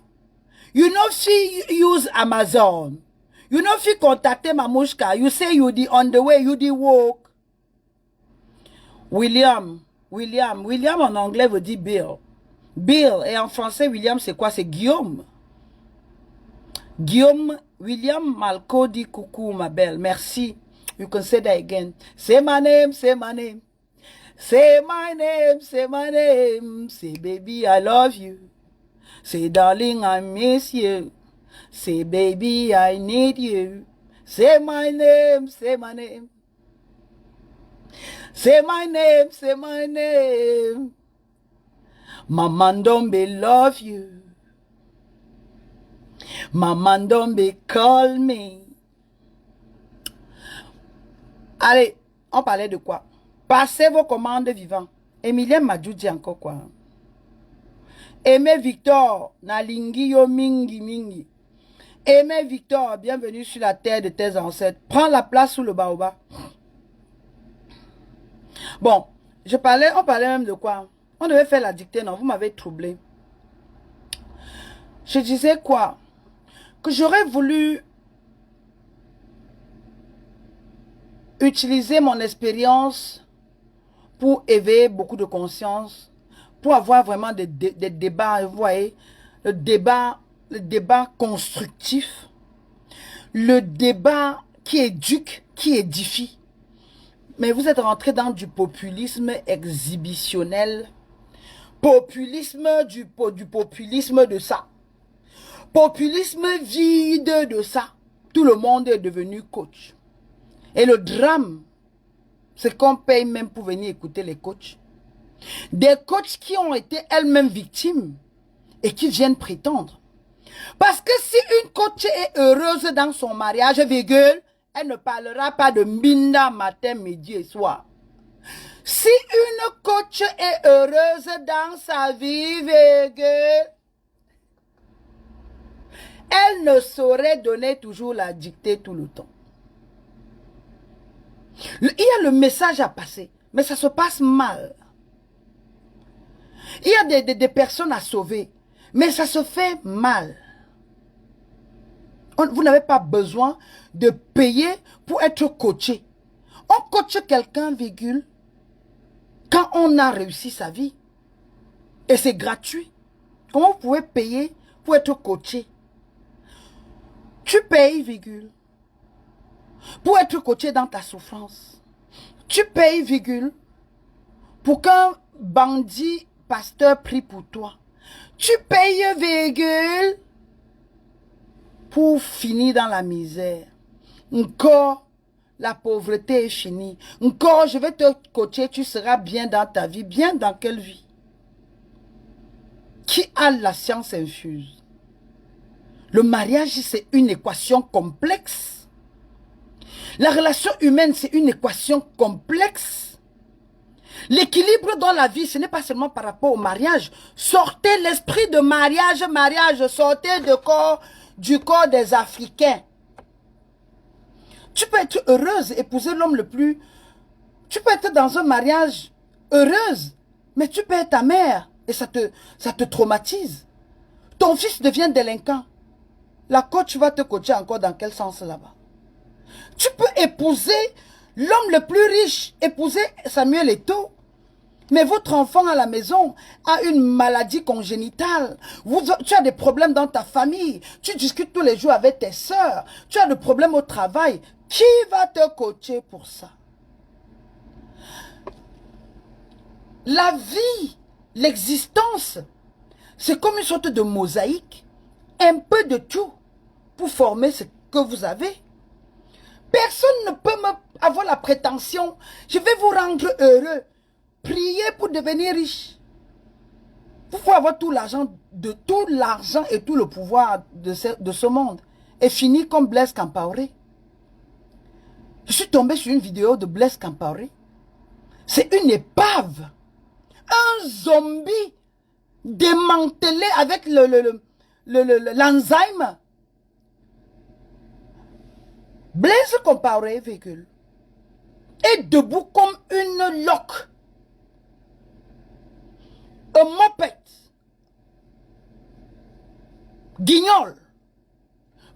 You know she use Amazon. You know she contacter Mamouchka. You say you di on the way, you di walk. William en anglais veut dire Bill. Bill, et en français, William, c'est quoi? C'est Guillaume. Guillaume, William Malco dit coucou ma belle, merci. You can say that again. Say my name, say my name. Say my name, say my name. Say baby I love you. Say darling I miss you. Say baby I need you. Say my name, say my name. Say my name, say my name. Mama Ndombe love you. Mama Ndombe call me. Allez, on parlait de quoi? Passez vos commandes vivants. Emilien Madjou dit encore quoi? Aimé Victor, Nalingi yo mingi mingi. Aimé Victor, bienvenue sur la terre de tes ancêtres. Prends la place sous le baobab. Bon, on parlait même de quoi? On devait faire la dictée, non? Vous m'avez troublé. Je disais quoi? Que j'aurais voulu utiliser mon expérience pour éveiller beaucoup de conscience, pour avoir vraiment des débats, vous voyez, le débat constructif, le débat qui éduque, qui édifie. Mais vous êtes rentré dans du populisme exhibitionnel, populisme du populisme de ça, populisme vide de ça. Tout le monde est devenu coach. Et le drame, c'est qu'on paye même pour venir écouter les coachs. Des coachs qui ont été elles-mêmes victimes et qui viennent prétendre. Parce que si une coach est heureuse dans son mariage, virgule, elle ne parlera pas de Minda matin, midi et soir. Si une coach est heureuse dans sa vie, virgule, elle ne saurait donner toujours la dictée tout le temps. Il y a le message à passer, mais ça se passe mal. Il y a des personnes à sauver, mais ça se fait mal. Vous n'avez pas besoin de payer pour être coaché. On coache quelqu'un, virgule, quand on a réussi sa vie. Et c'est gratuit. Comment vous pouvez payer pour être coaché? Tu payes, virgule, pour être coaché dans ta souffrance. Tu payes, virgule, pour qu'un bandit pasteur prie pour toi. Tu payes, virgule, pour finir dans la misère. Encore, la pauvreté est finie. Encore, je vais te coacher, tu seras bien dans ta vie. Bien dans quelle vie? Qui a la science infuse? Le mariage, c'est une équation complexe. La relation humaine, c'est une équation complexe. L'équilibre dans la vie, ce n'est pas seulement par rapport au mariage. Sortez l'esprit de mariage, sortez du corps des Africains. Tu peux être heureuse, épouser l'homme le plus... Tu peux être dans un mariage heureuse, mais tu peux être ta mère et ça te traumatise. Ton fils devient délinquant. La coach va te coacher encore dans quel sens là-bas? Tu peux épouser l'homme le plus riche, épouser Samuel Eto'o, mais votre enfant à la maison a une maladie congénitale. Tu as des problèmes dans ta famille. Tu discutes tous les jours avec tes sœurs. Tu as des problèmes au travail. Qui va te coacher pour ça? La vie, l'existence, c'est comme une sorte de mosaïque. Un peu de tout pour former ce que vous avez. Personne ne peut avoir la prétention. Je vais vous rendre heureux. Priez pour devenir riche. Vous pouvez avoir tout l'argent et tout le pouvoir de ce monde. Et finir comme Blaise Compaoré. Je suis tombé sur une vidéo de Blaise Compaoré. C'est une épave. Un zombie démantelé avec l'enzyme. Blaise Compaoré, véhicule, est debout comme une loque. Un moped. Guignol.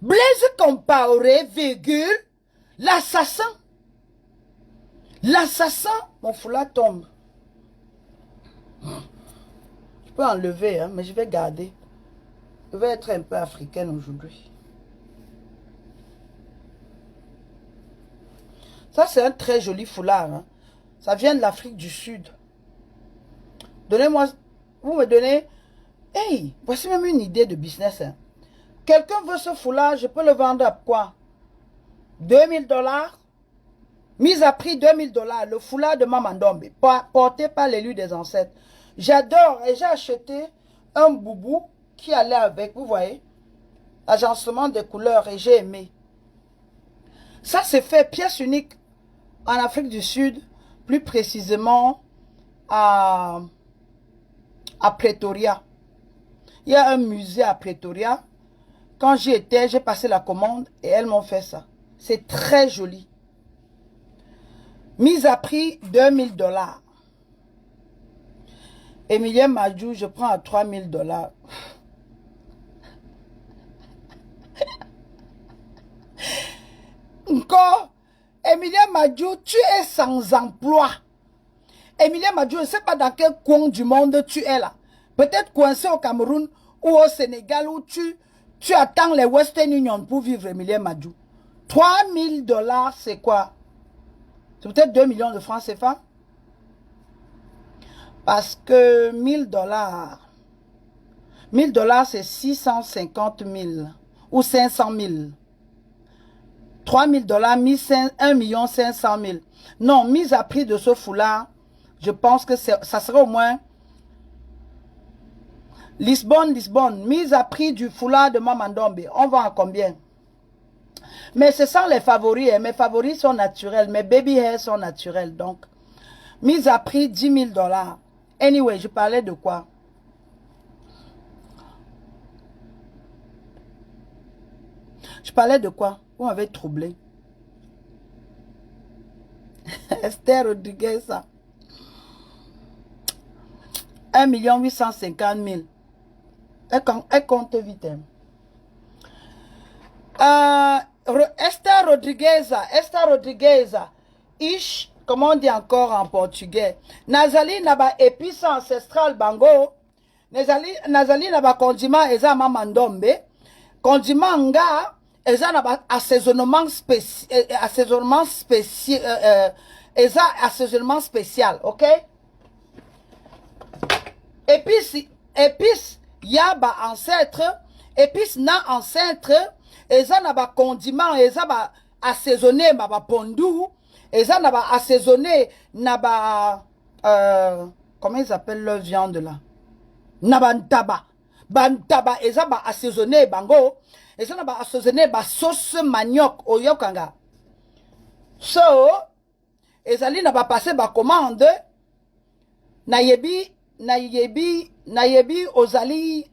Blaise Compaoré, virgule, l'assassin. L'assassin, mon foulard tombe. Je peux enlever, hein, mais je vais garder. Je vais être un peu africaine aujourd'hui. Ça, c'est un très joli foulard. Hein. Ça vient de l'Afrique du Sud. Donnez-moi, vous me donnez, hey, voici même une idée de business. Hein. Quelqu'un veut ce foulard, je peux le vendre à quoi? 2000 $. Mise à prix 2000 $. Le foulard de Mamandombe, porté par l'élu des ancêtres. J'adore et j'ai acheté un boubou qui allait avec, vous voyez, agencement des couleurs et j'ai aimé. Ça c'est fait pièce unique en Afrique du Sud, plus précisément à Pretoria. Il y a un musée à Pretoria. Quand j'y étais, j'ai passé la commande et elles m'ont fait ça. C'est très joli. Mise à prix 2000 $. Emilien Madjou, je prends à 3000 $. Encore, Emilien Madjou, tu es sans emploi. Emilia Madjou, je ne sais pas dans quel coin du monde tu es là. Peut-être coincé au Cameroun ou au Sénégal où tu attends les Western Union pour vivre, Emilia Madjou. 3000 $, c'est quoi? C'est peut-être 2 millions de francs CFA. Parce que 1000 $, 1000 $, c'est 650 000 ou 500 000. 3000 $, 1 500 000. Non, mise à prix de ce foulard, je pense que ça serait au moins Lisbonne, mise à prix du foulard de Mamandombe. On vend à combien? Mais ce sont les favoris. Mes favoris sont naturels. Mes baby hairs sont naturels. Donc, mise à prix 10 000 $. Anyway, je parlais de quoi? Je parlais de quoi? Vous m'avez troublé. Esther Rodriguez, ça. 1 850 000. Elle compte vite. Esther Rodriguez, Ish, comment on dit encore en portugais? Nazali naba épice ancestral bango. Nazali naba condiment eza mamandombe. Condiment nga eza naba assaisonnement spécial, ok? Épice ya ba ancêtre, épice na ancêtre, eza na ba condiment, eza ba assaisonné ba pondu, eza na ba assaisonné na ba comment ils appellent leur viande là? Na bantaba. Bantaba eza ba assaisonné bango, eza na ba assaisonné ba sauce manioc oyokanga. So, ezali na ba passer ba commande na yebi ozali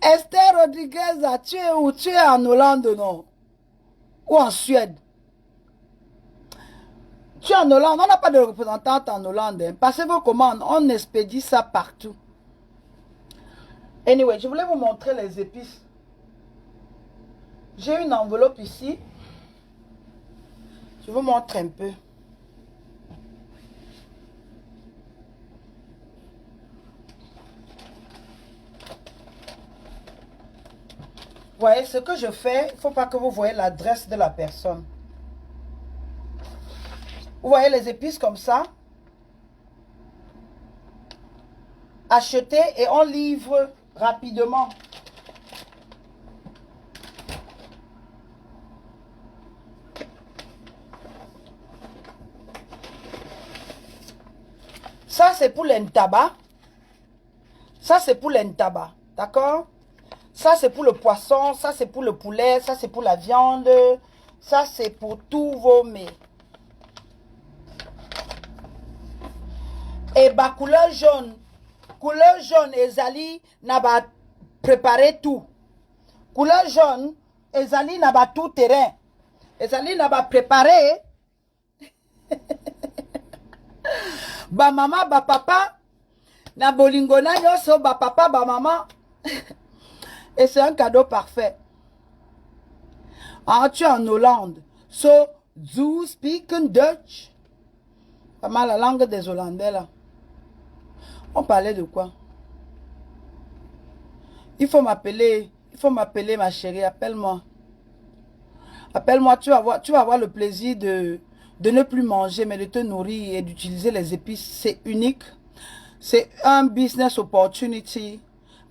Esther Rodriguez, tu es où? Tu es en Hollande, non? Ou en Suède? Tu es en Hollande, on n'a pas de représentante en Hollande. Hein. Passez vos commandes, on expédie ça partout. Anyway, je voulais vous montrer les épices. J'ai une enveloppe ici. Je vous montre un peu. Vous voyez, ce que je fais, il ne faut pas que vous voyez l'adresse de la personne. Vous voyez les épices comme ça. Achetez et on livre rapidement. Ça, c'est pour l'entaba. Ça, c'est pour l'entaba. D'accord? Ça, c'est pour le poisson. Ça, c'est pour le poulet. Ça, c'est pour la viande. Ça, c'est pour tous vos mets. Et bah, couleur jaune. Couleur jaune, Ezali n'a pas préparé tout. Couleur jaune, Ezali n'a pas tout terrain. Ezali n'a pas préparé. Ba maman, ba papa. Na bolingona yoso, ba papa, ba maman. Et c'est un cadeau parfait. Ah, tu es en Hollande. So, you speak Dutch. Pas mal la langue des Hollandais là. On parlait de quoi? Il faut m'appeler ma chérie, appelle-moi. Appelle-moi, tu vas avoir le plaisir de ne plus manger, mais de te nourrir et d'utiliser les épices. C'est unique. C'est un business opportunity.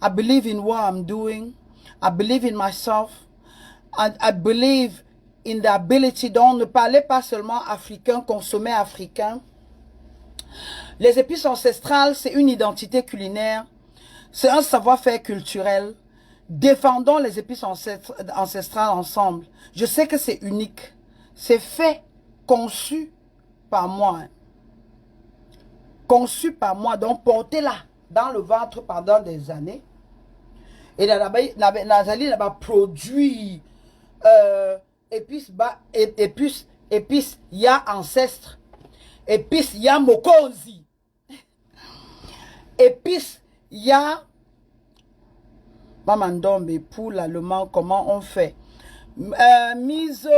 I believe in what I'm doing. I believe in myself. And I believe in the ability. Donc, ne parlez pas seulement africain, consommer africain. Les épices ancestrales, c'est une identité culinaire. C'est un savoir-faire culturel. Défendons les épices ancestrales ensemble. Je sais que c'est unique. C'est fait, conçu par moi. Conçu par moi. Donc, portez-la dans le ventre pendant des années. Et Nazali n'a pas produit épices, il y a ancêtre. Épices, il y a mokozi. Épices, il y a Mamandombe pour l'allemand, comment on fait? Miso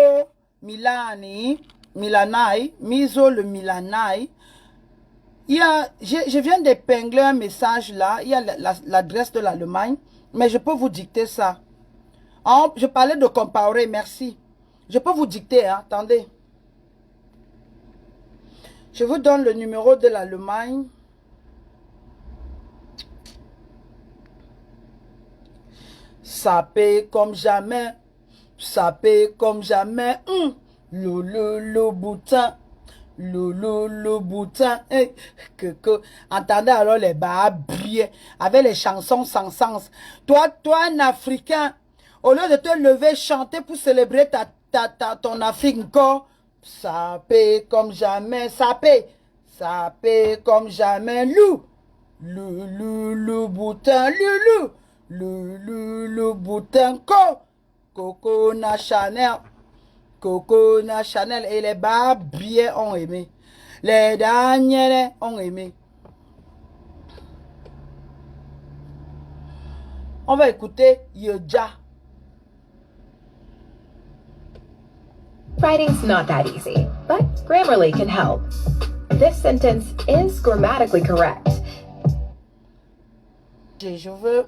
Milani, Milanai, Miso le Milanai. Je viens d'épingler un message là. Il y a l'adresse de l'Allemagne. Mais je peux vous dicter ça. Je parlais de comparer, merci. Je peux vous dicter, hein, attendez. Je vous donne le numéro de l'Allemagne. Ça paye comme jamais. Ça paye comme jamais. Le boutin. Le boutin. Entendez alors les babies avec les chansons sans sens. Toi, un Africain, au lieu de te lever, chanter pour célébrer ton Afrique encore, ça paye comme jamais. Ça paye comme jamais. Le boutin. Le boutin. Coco na Chanel. Coco na Chanel. Et les babies ont aimé. Les Daniels ont aimé. On va écouter Yoja. Writing's not that easy, but Grammarly can help. This sentence is grammatically correct.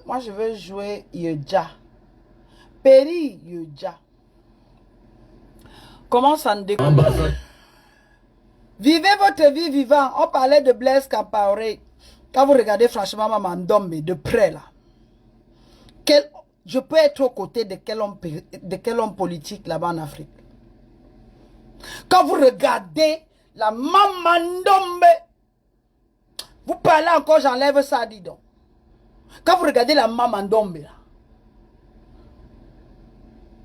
Moi, je veux jouer Yoja. Peri Yoja. Comment ça ne déconne? Vivez votre vie vivant. On parlait de Blaise Compaoré. Quand vous regardez franchement Maman Ndombe de près là. Je peux être aux côtés de quel homme politique là-bas en Afrique. Quand vous regardez la Maman Ndombe, vous parlez encore, j'enlève ça, dis donc. Quand vous regardez la Maman Ndombe là,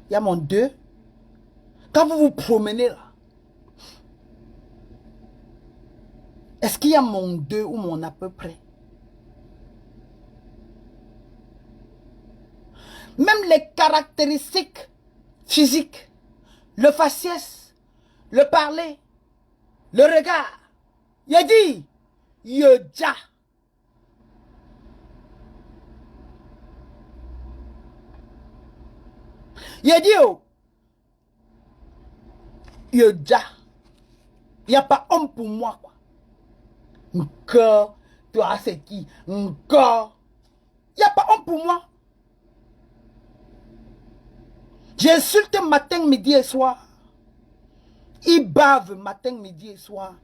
il y a mon 2. Quand vous vous promenez là, est-ce qu'il y a mon 2 ou mon à peu près? Même les caractéristiques physiques, le faciès, le parler, le regard, il a dit, Yoja. Il a dit, oh, Yoja. Il n'y a pas homme pour moi, quoi. Encore, toi, c'est qui? Encore. Il n'y a pas homme pour moi. J'insulte matin, midi et soir. Il bave matin, midi et soir.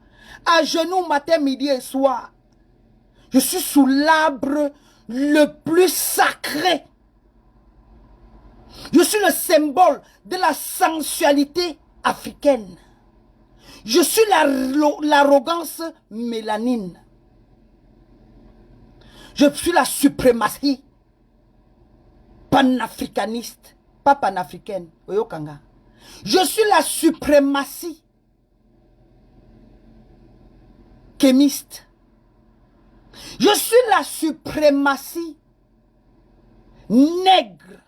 À genoux matin, midi et soir. Je suis sous l'arbre le plus sacré. Je suis le symbole de la sensualité africaine. Je suis l'arrogance mélanine. Je suis la suprématie panafricaniste. Pas panafricaine. Oyokanga. Je suis la suprématie kémiste. Je suis la suprématie nègre.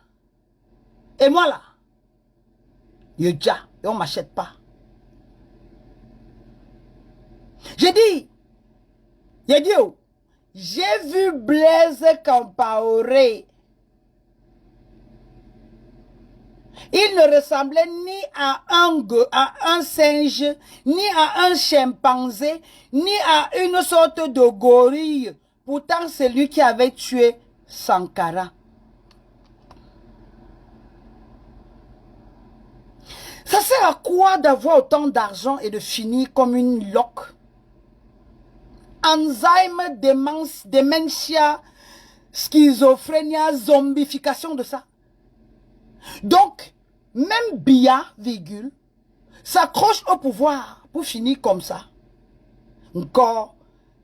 Et moi là, Yoja, et on ne m'achète pas. J'ai dit, oh, j'ai vu Blaise Compaoré. Il ne ressemblait ni à un singe, ni à un chimpanzé, ni à une sorte de gorille. Pourtant, c'est lui qui avait tué Sankara. Ça sert à quoi d'avoir autant d'argent et de finir comme une loque? Alzheimer, démence, dementia, schizophrénie, zombification de ça. Donc, même Biya, virgule, s'accroche au pouvoir pour finir comme ça. Encore,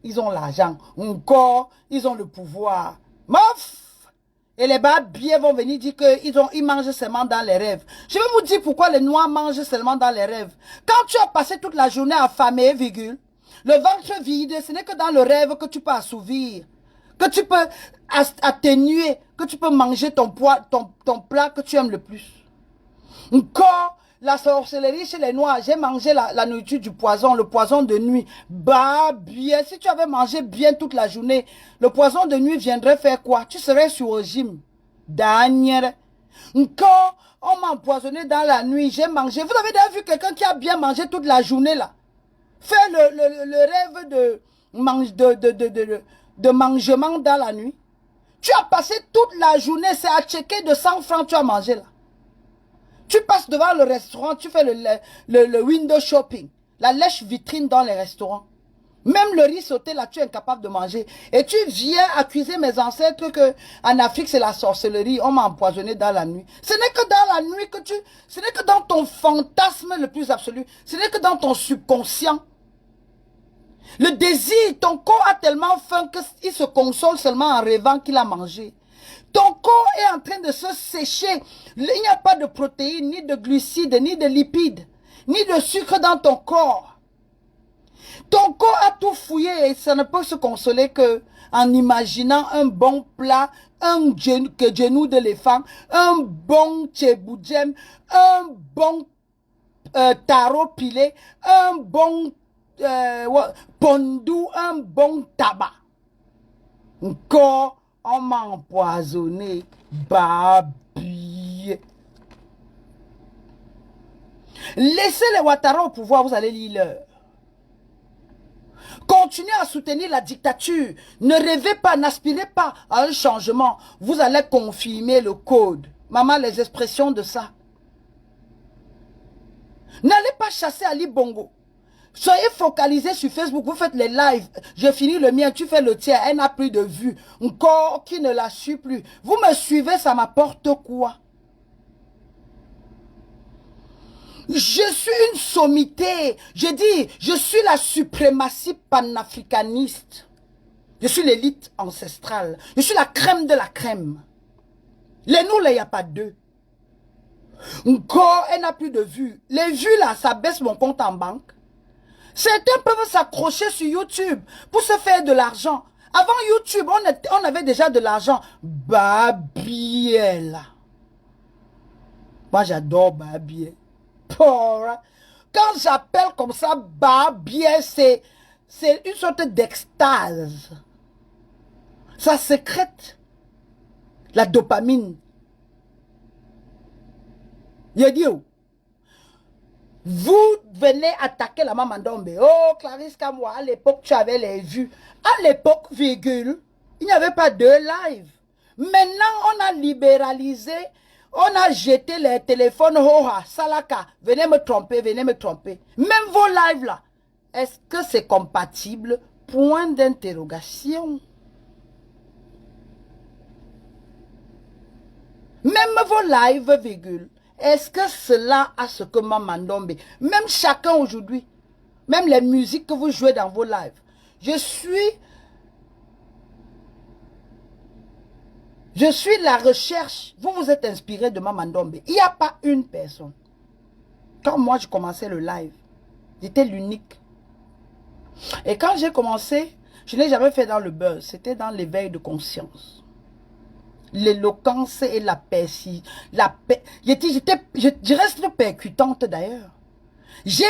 ils ont l'argent. Encore, ils ont le pouvoir. Mof! Et les babies vont venir dire qu'ils mangent seulement dans les rêves. Je vais vous dire pourquoi les Noirs mangent seulement dans les rêves. Quand tu as passé toute la journée affamé, virgule, le ventre vide, ce n'est que dans le rêve que tu peux assouvir, que tu peux atténuer, que tu peux manger ton plat que tu aimes le plus. Encore, la sorcellerie chez les Noirs, j'ai mangé la nourriture du poison, le poison de nuit. Bah bien, si tu avais mangé bien toute la journée, le poison de nuit viendrait faire quoi? Tu serais sur régime. Daniel, Quand on m'a empoisonné dans la nuit, j'ai mangé. Vous avez déjà vu quelqu'un qui a bien mangé toute la journée là? Faire le rêve de mangement dans la nuit. Tu as passé toute la journée, c'est à checker de 100 francs tu as mangé là. Tu passes devant le restaurant, tu fais le window shopping, la lèche vitrine dans les restaurants. Même le riz sauté là, tu es incapable de manger. Et tu viens accuser mes ancêtres que en Afrique c'est la sorcellerie, on m'a empoisonné dans la nuit. Ce n'est que dans la nuit que ce n'est que dans ton fantasme le plus absolu, ce n'est que dans ton subconscient. Le désir, ton corps a tellement faim qu'il se console seulement en rêvant qu'il a mangé. Ton corps est en train de se sécher. Il n'y a pas de protéines, ni de glucides, ni de lipides, ni de sucre dans ton corps. Ton corps a tout fouillé et ça ne peut se consoler que en imaginant un bon plat, un genou d'éléphant, un bon tchéboujem, un bon taro pilé, un bon pondou, un bon tabac. Encore, on m'a empoisonné, babi. Laissez les Ouattara au pouvoir, vous allez lire l'heure. Continuez à soutenir la dictature. Ne rêvez pas, n'aspirez pas à un changement. Vous allez confirmer le code. Maman, les expressions de ça. N'allez pas chasser Ali Bongo. Soyez focalisés sur Facebook, vous faites les lives. J'ai fini le mien, tu fais le tien, elle n'a plus de vues. Encore qui ne la suit plus. Vous me suivez, ça m'apporte quoi? Je suis une sommité. Je dis, je suis la suprématie panafricaniste. Je suis l'élite ancestrale. Je suis la crème de la crème. Les nous, là, il n'y a pas d'eux. Encore, elle n'a plus de vues. Les vues, là, ça baisse mon compte en banque. Certains peuvent s'accrocher sur YouTube pour se faire de l'argent. Avant YouTube, on avait déjà de l'argent. Babiel. Moi, j'adore Babiel. Quand j'appelle comme ça Babiel, c'est une sorte d'extase. Ça sécrète la dopamine. Je dis, vous venez attaquer la maman Ndombe. Oh, Clarisse Kamwa, à l'époque, tu avais les vues. À l'époque, virgule, il n'y avait pas de live. Maintenant, on a libéralisé, on a jeté les téléphones. Hoha, Salaka, venez me tromper, venez me tromper. Même vos lives là, est-ce que c'est compatible? Point d'interrogation. Même vos lives, virgule. Est-ce que cela a ce que Maman Ndombe, même chacun aujourd'hui, même les musiques que vous jouez dans vos lives, je suis la recherche, vous vous êtes inspiré de Maman Ndombe. Il n'y a pas une personne. Quand moi je commençais le live, j'étais l'unique. Et quand j'ai commencé, je ne l'ai jamais fait dans le buzz, c'était dans l'éveil de conscience. L'éloquence et la paix. Je reste percutante d'ailleurs. J'ai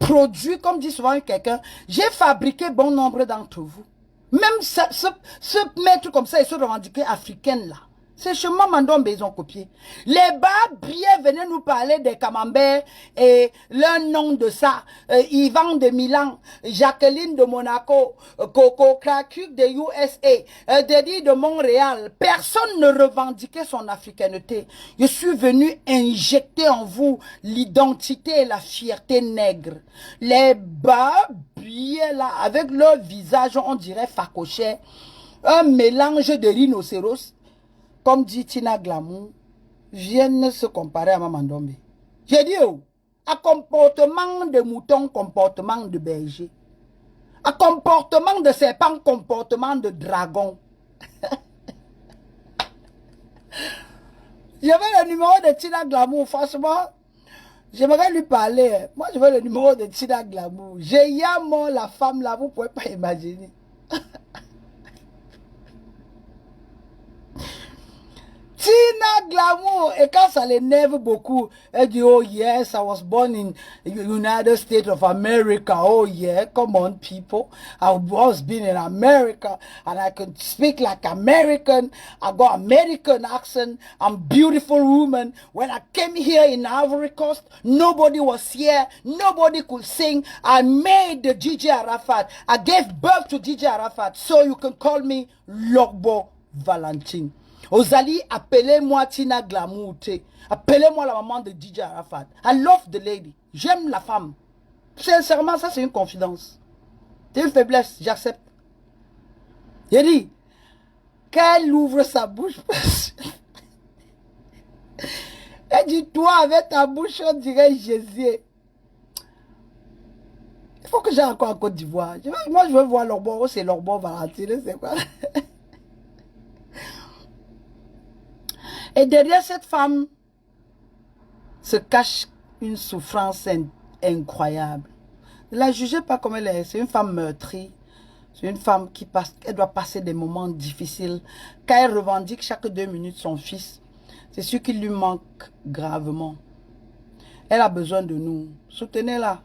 produit, comme dit souvent quelqu'un, j'ai fabriqué bon nombre d'entre vous. Même se mettre comme ça et se revendiquer africaine là. C'est chez Maman Ndombe ils ont copié. Les Babies venaient nous parler des camemberts et le nom de ça. Yvan de Milan, Jacqueline de Monaco, Coco Krakus de USA, Dedi de Montréal. Personne ne revendiquait son africanité. Je suis venu injecter en vous l'identité et la fierté nègre. Les Babies là, avec leur visage, on dirait facochais, un mélange de rhinocéros. Comme dit Tina Glamour, viennent se comparer à Maman Ndombe. J'ai dit, à comportement de mouton, comportement de berger. À comportement de serpent, comportement de dragon. J'avais le numéro de Tina Glamour, franchement, j'aimerais lui parler. Moi, je veux le numéro de Tina Glamour. J'ai Yamo, la femme là, vous ne pouvez pas imaginer. Tina Glamour. Et quand ça l'énerve beaucoup, elle dit, oh yes, I was born in United States of America. Oh yeah, come on people. I was born in America and I can speak like American. I got American accent. I'm beautiful woman. When I came here in Ivory Coast, nobody was here. Nobody could sing. I made the DJ Arafat. I gave birth to DJ Arafat. So you can call me Logbo Valentine. Ozali, appelez-moi Tina Glamour. Appelez-moi la maman de DJ Arafat. I love the lady. J'aime la femme. Sincèrement, ça c'est une confidence. C'est une faiblesse, j'accepte. J'ai dit, qu'elle ouvre sa bouche. Elle dit, toi avec ta bouche, on dirait Jésus. Il faut que j'aille encore en Côte d'Ivoire. Moi, je veux voir Logbo, c'est Logbo Valentine, c'est quoi? Et derrière cette femme se cache une souffrance incroyable. Ne la jugez pas comme elle est. C'est une femme meurtrie. C'est une femme qui elle doit passer des moments difficiles. Quand elle revendique chaque 2 minutes son fils, c'est sûr qu'il lui manque gravement. Elle a besoin de nous. Soutenez-la.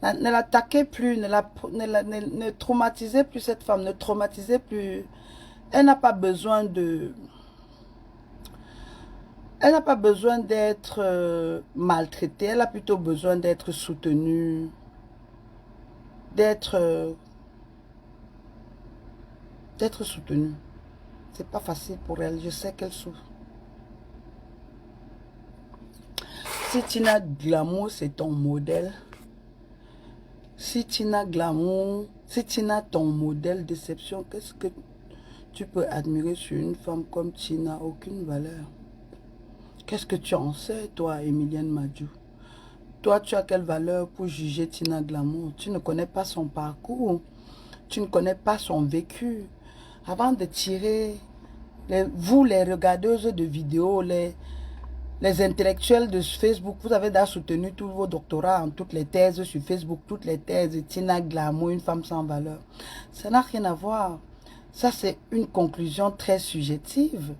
Ne l'attaquez plus. Ne traumatisez plus cette femme. Ne traumatisez plus. Elle n'a pas besoin de... Elle n'a pas besoin d'être maltraitée, elle a plutôt besoin d'être soutenue, d'être soutenue. C'est pas facile pour elle, je sais qu'elle souffre. Si Tina Glamour c'est ton modèle, si Tina Glamour, si Tina ton modèle déception, qu'est-ce que tu peux admirer sur une femme comme Tina? Aucune valeur. Qu'est-ce que tu en sais, toi, Emilienne Madiou? Toi, tu as quelle valeur pour juger Tina Glamour? Tu ne connais pas son parcours. Tu ne connais pas son vécu. Avant de tirer, vous, les regardeuses de vidéos, les intellectuels de Facebook, vous avez déjà soutenu tous vos doctorats en toutes les thèses sur Facebook, toutes les thèses de Tina Glamour, une femme sans valeur. Ça n'a rien à voir. Ça, c'est une conclusion très subjective.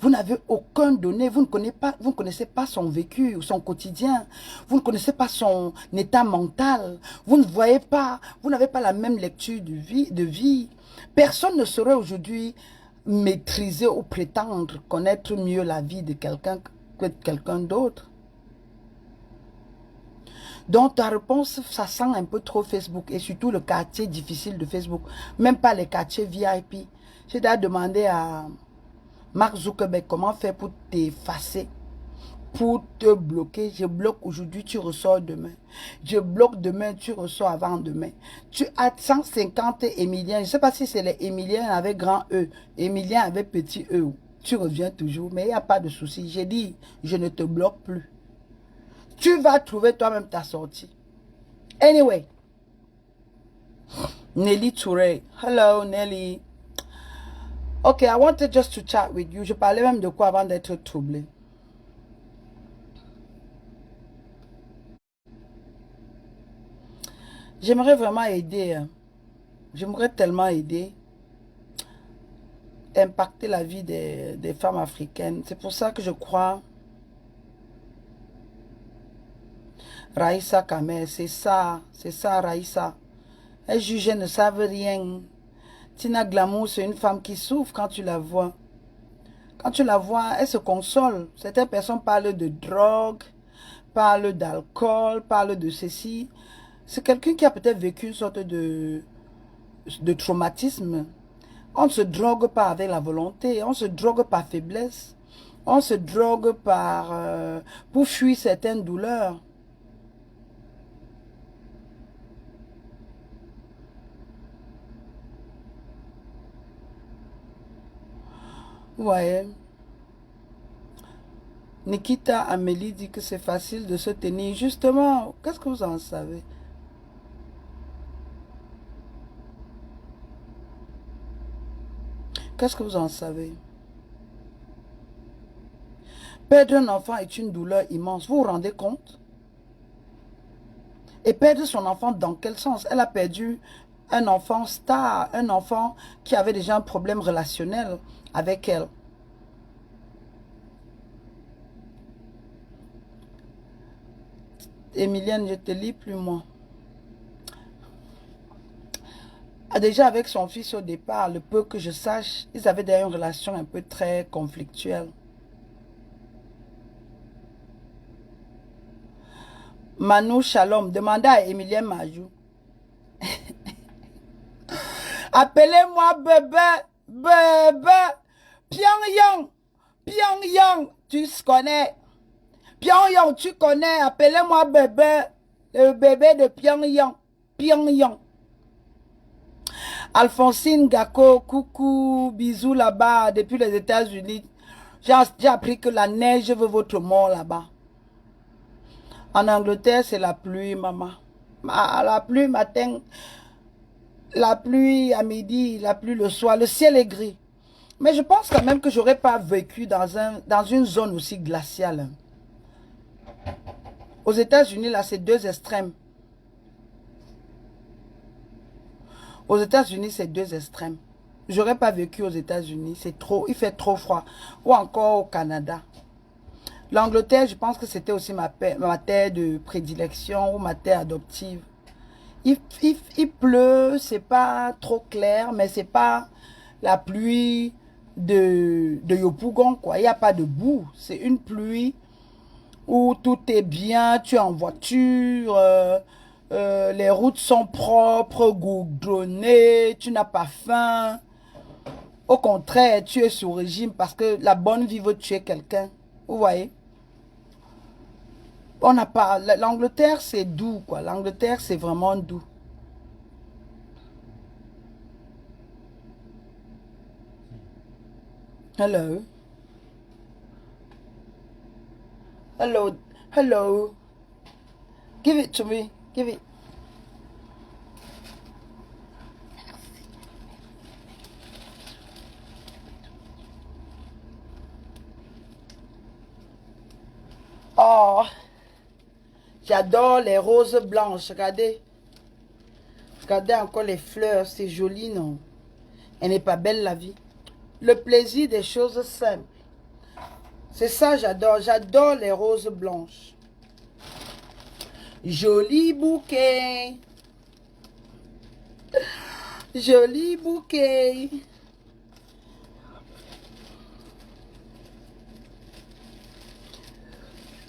Vous n'avez aucun donné, vous ne connaissez pas son vécu, son quotidien, vous ne connaissez pas son état mental, vous ne voyez pas, vous n'avez pas la même lecture de vie. Personne ne saurait aujourd'hui maîtriser ou prétendre connaître mieux la vie de quelqu'un que de quelqu'un d'autre. Donc ta réponse, ça sent un peu trop Facebook et surtout le quartier difficile de Facebook, même pas les quartiers VIP. J'ai déjà demandé à Mark Zuckerberg, comment faire pour t'effacer, pour te bloquer? Je bloque aujourd'hui, tu ressors demain. Je bloque demain, tu ressors avant-demain. Tu as 150 Émiliens. Je ne sais pas si c'est les Émiliens avec grand E, Émiliens avec petit E. Tu reviens toujours, mais il n'y a pas de souci. J'ai dit, je ne te bloque plus. Tu vas trouver toi-même ta sortie. Anyway. Nelly Touré. Hello, Nelly. Ok, I wanted just to chat with you. Je parlais même de quoi avant d'être troublé. J'aimerais vraiment aider. J'aimerais tellement aider. Impacter la vie des femmes africaines. C'est pour ça que je crois. Raïssa Kamer, c'est ça, Raïssa. Elles jugent, elles ne savent rien. Tina Glamour, c'est une femme qui souffre quand tu la vois. Quand tu la vois, elle se console. Certaines personnes parlent de drogue, parlent d'alcool, parlent de ceci. C'est quelqu'un qui a peut-être vécu une sorte de traumatisme. On ne se drogue pas avec la volonté, on se drogue par faiblesse. On se drogue pour fuir certaines douleurs. Ouais. Nikita Amélie dit que c'est facile de se tenir. Justement, qu'est-ce que vous en savez? Qu'est-ce que vous en savez? Perdre un enfant est une douleur immense. Vous vous rendez compte? Et perdre son enfant dans quel sens? Elle a perdu un enfant star, un enfant qui avait déjà un problème relationnel avec elle. Emilienne, je te lis plus moi. Ah, déjà avec son fils au départ, le peu que je sache, ils avaient d'ailleurs une relation un peu très conflictuelle. Manu Shalom, demandez à Emilien Majou. Appelez-moi bébé, bébé, Pyongyang, Pyongyang, tu connais. Pyongyang, tu connais, appelez-moi bébé, le bébé de Pyongyang, Pyongyang. Alphonsine Gako, coucou, bisous là-bas, depuis les États-Unis. J'ai appris que la neige veut votre mort là-bas. En Angleterre, c'est la pluie, maman. La pluie matin, la pluie à midi, la pluie le soir. Le ciel est gris. Mais je pense quand même que j'aurais pas vécu dans une zone aussi glaciale. Aux États-Unis, là, c'est deux extrêmes. Aux États-Unis, c'est deux extrêmes. J'aurais pas vécu aux États-Unis. C'est trop, il fait trop froid. Ou encore au Canada. L'Angleterre, je pense que c'était aussi ma terre de prédilection ou ma terre adoptive. Il pleut, c'est pas trop clair, mais c'est pas la pluie de Yopougon, quoi. Il n'y a pas de boue. C'est une pluie où tout est bien, tu es en voiture, les routes sont propres, goudronnées, tu n'as pas faim. Au contraire, tu es sous régime parce que la bonne vie veut tuer quelqu'un. Vous voyez? On n'a pas... L'Angleterre, c'est doux, quoi. L'Angleterre, c'est vraiment doux. Hello. Hello. Hello. Give it to me. Give it. Oh. J'adore les roses blanches. Regardez. Regardez encore les fleurs. C'est joli, non? Elle n'est pas belle, la vie. Le plaisir des choses simples. C'est ça, j'adore. J'adore les roses blanches. Joli bouquet. Joli bouquet.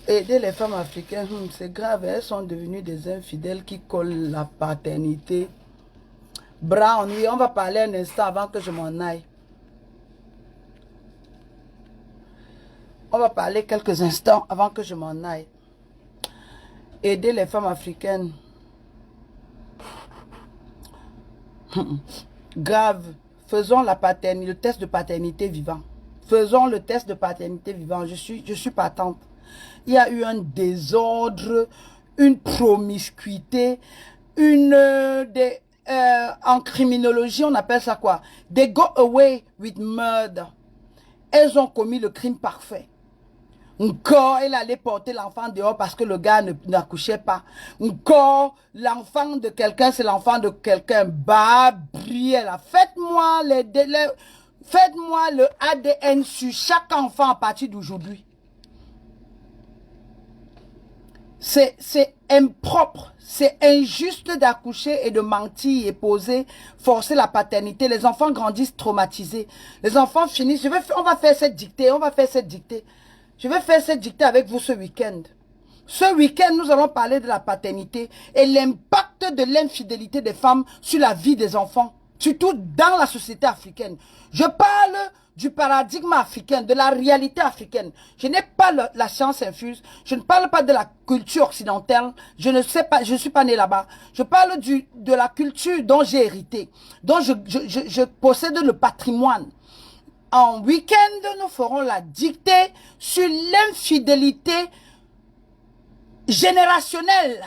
Aider les femmes africaines, c'est grave. Elles sont devenues des infidèles qui collent la paternité. Brown, oui, on va parler un instant avant que je m'en aille. On va parler quelques instants avant que je m'en aille. Aider les femmes africaines. Grave. Faisons la paternité, le test de paternité vivant. Faisons le test de paternité vivant. Je suis partante. Il y a eu un désordre, une promiscuité, en criminologie, on appelle ça quoi? They go away with murder. Elles ont commis le crime parfait. Encore, elle allait porter l'enfant dehors parce que le gars n'accouchait pas. Encore, l'enfant de quelqu'un, c'est l'enfant de quelqu'un. Gabriela, faites-moi le ADN sur chaque enfant à partir d'aujourd'hui. C'est impropre, c'est injuste d'accoucher et de mentir et poser, forcer la paternité. Les enfants grandissent traumatisés. Les enfants finissent, on va faire cette dictée, Je vais faire cette dictée avec vous ce week-end. Ce week-end, nous allons parler de la paternité et l'impact de l'infidélité des femmes sur la vie des enfants, surtout dans la société africaine. Je parle du paradigme africain, de la réalité africaine. Je n'ai pas la science infuse, je ne parle pas de la culture occidentale, je ne sais pas, je ne suis pas né là-bas. Je parle de la culture dont j'ai hérité, dont je possède le patrimoine. En week-end, nous ferons la dictée sur l'infidélité générationnelle,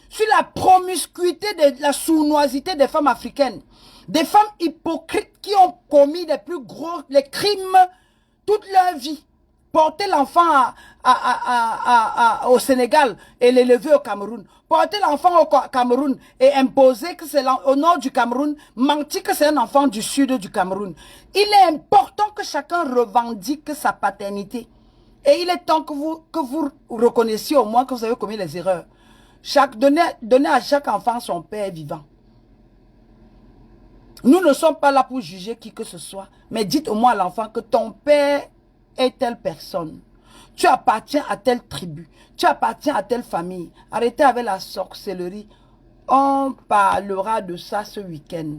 sur la promiscuité, la sournoisité des femmes africaines. Des femmes hypocrites qui ont commis les crimes toute leur vie. Porter l'enfant au Sénégal et l'élever au Cameroun. Porter l'enfant au Cameroun et imposer que c'est au nord du Cameroun, mentir que c'est un enfant du sud du Cameroun. Il est important que chacun revendique sa paternité. Et il est temps que vous reconnaissiez au moins que vous avez commis les erreurs. Donnez à chaque enfant son père vivant. Nous ne sommes pas là pour juger qui que ce soit, mais dites au moins à l'enfant que ton père est telle personne. Tu appartiens à telle tribu, tu appartiens à telle famille. Arrêtez avec la sorcellerie. On parlera de ça ce week-end.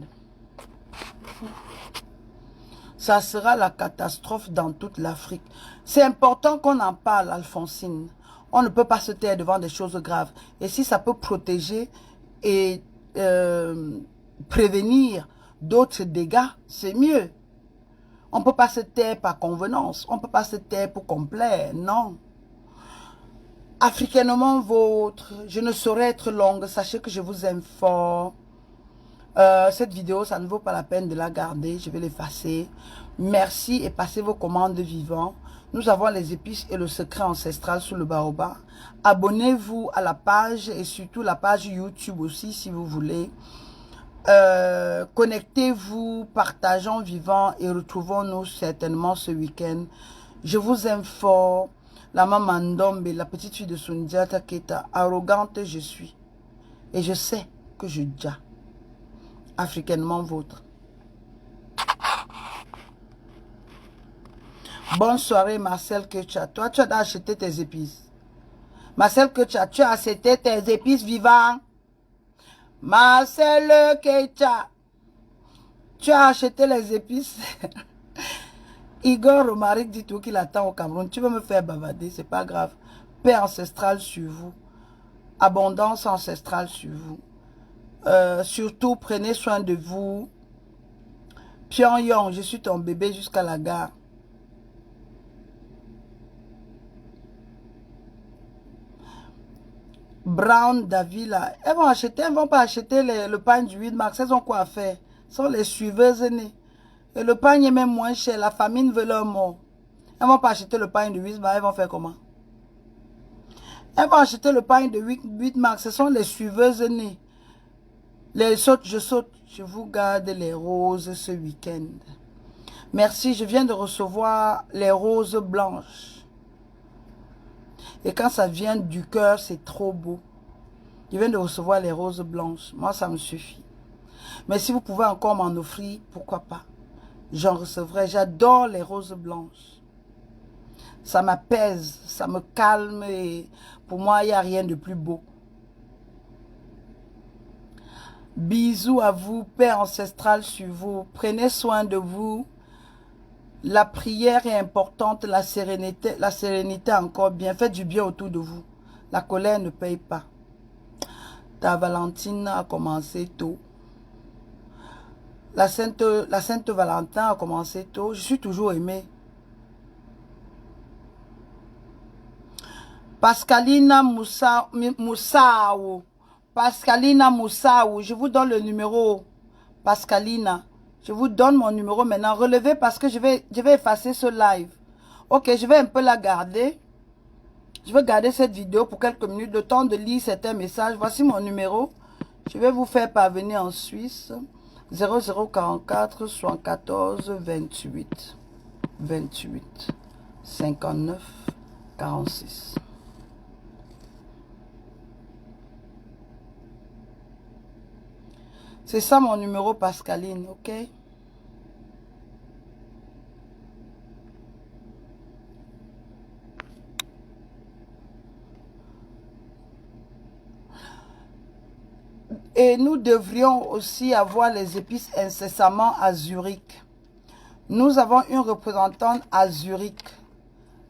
Ça sera la catastrophe dans toute l'Afrique. C'est important qu'on en parle, Alphonsine. On ne peut pas se taire devant des choses graves. Et si ça peut protéger et prévenir d'autres dégâts, c'est mieux. On ne peut pas se taire par convenance. On ne peut pas se taire pour complaire, non. Africainement vôtre, je ne saurais être longue. Sachez que je vous aime fort. Cette vidéo, ça ne vaut pas la peine de la garder. Je vais l'effacer. Merci et passez vos commandes vivants. Nous avons les épices et le secret ancestral sous le baobab. Abonnez-vous à la page et surtout la page YouTube aussi si vous voulez. Connectez-vous, partageons vivant et retrouvons-nous certainement ce week-end. Je vous aime fort. La maman Ndombe, la petite fille de Sundiata Keita, arrogante je suis. Et je sais que je dis. Africainement vôtre. Bonne soirée Marcel Kecha. Toi tu as acheté tes épices. Marcel Kecha, tu as acheté tes épices vivants. Marcel Kecha. Tu as acheté les épices. Igor Romaric dit tout qu'il attend au Cameroun. Tu veux me faire bavader, c'est pas grave. Paix ancestrale sur vous. Abondance ancestrale sur vous. Surtout, prenez soin de vous. Pyongyang, je suis ton bébé jusqu'à la gare. Brown, Davila, elles vont pas acheter le pain du 8 mars. Elles ont quoi à faire? Ce sont les suiveuses nées. Et le pain est même moins cher. La famine veut leur mort. Elles vont pas acheter le pain du 8 mars. Elles vont faire comment? Elles vont acheter le pain de 8 mars. Ce sont les suiveuses nées. Les sautes, je saute. Je vous garde les roses ce week-end. Merci, je viens de recevoir les roses blanches. Et quand ça vient du cœur, c'est trop beau. Je viens de recevoir les roses blanches. Moi, ça me suffit. Mais si vous pouvez encore m'en offrir, pourquoi pas? J'en recevrai. J'adore les roses blanches. Ça m'apaise, ça me calme et pour moi, il n'y a rien de plus beau. Bisous à vous, paix ancestrale sur vous. Prenez soin de vous. La prière est importante, la sérénité encore bien. Faites du bien autour de vous. La colère ne paye pas. Ta Valentine a commencé tôt. La Sainte Valentin a commencé tôt. Je suis toujours aimée. Pascalina Moussaou. Pascalina Moussaou. Je vous donne le numéro. Pascalina. Je vous donne mon numéro maintenant. Relevez parce que je vais effacer ce live. Ok, je vais un peu la garder. Je vais garder cette vidéo pour quelques minutes. Le temps de lire certains messages. Voici mon numéro. Je vais vous faire parvenir en Suisse. 0044 74 28 28 59 46. C'est ça mon numéro, Pascaline, ok? Et nous devrions aussi avoir les épices incessamment à Zurich. Nous avons une représentante à Zurich.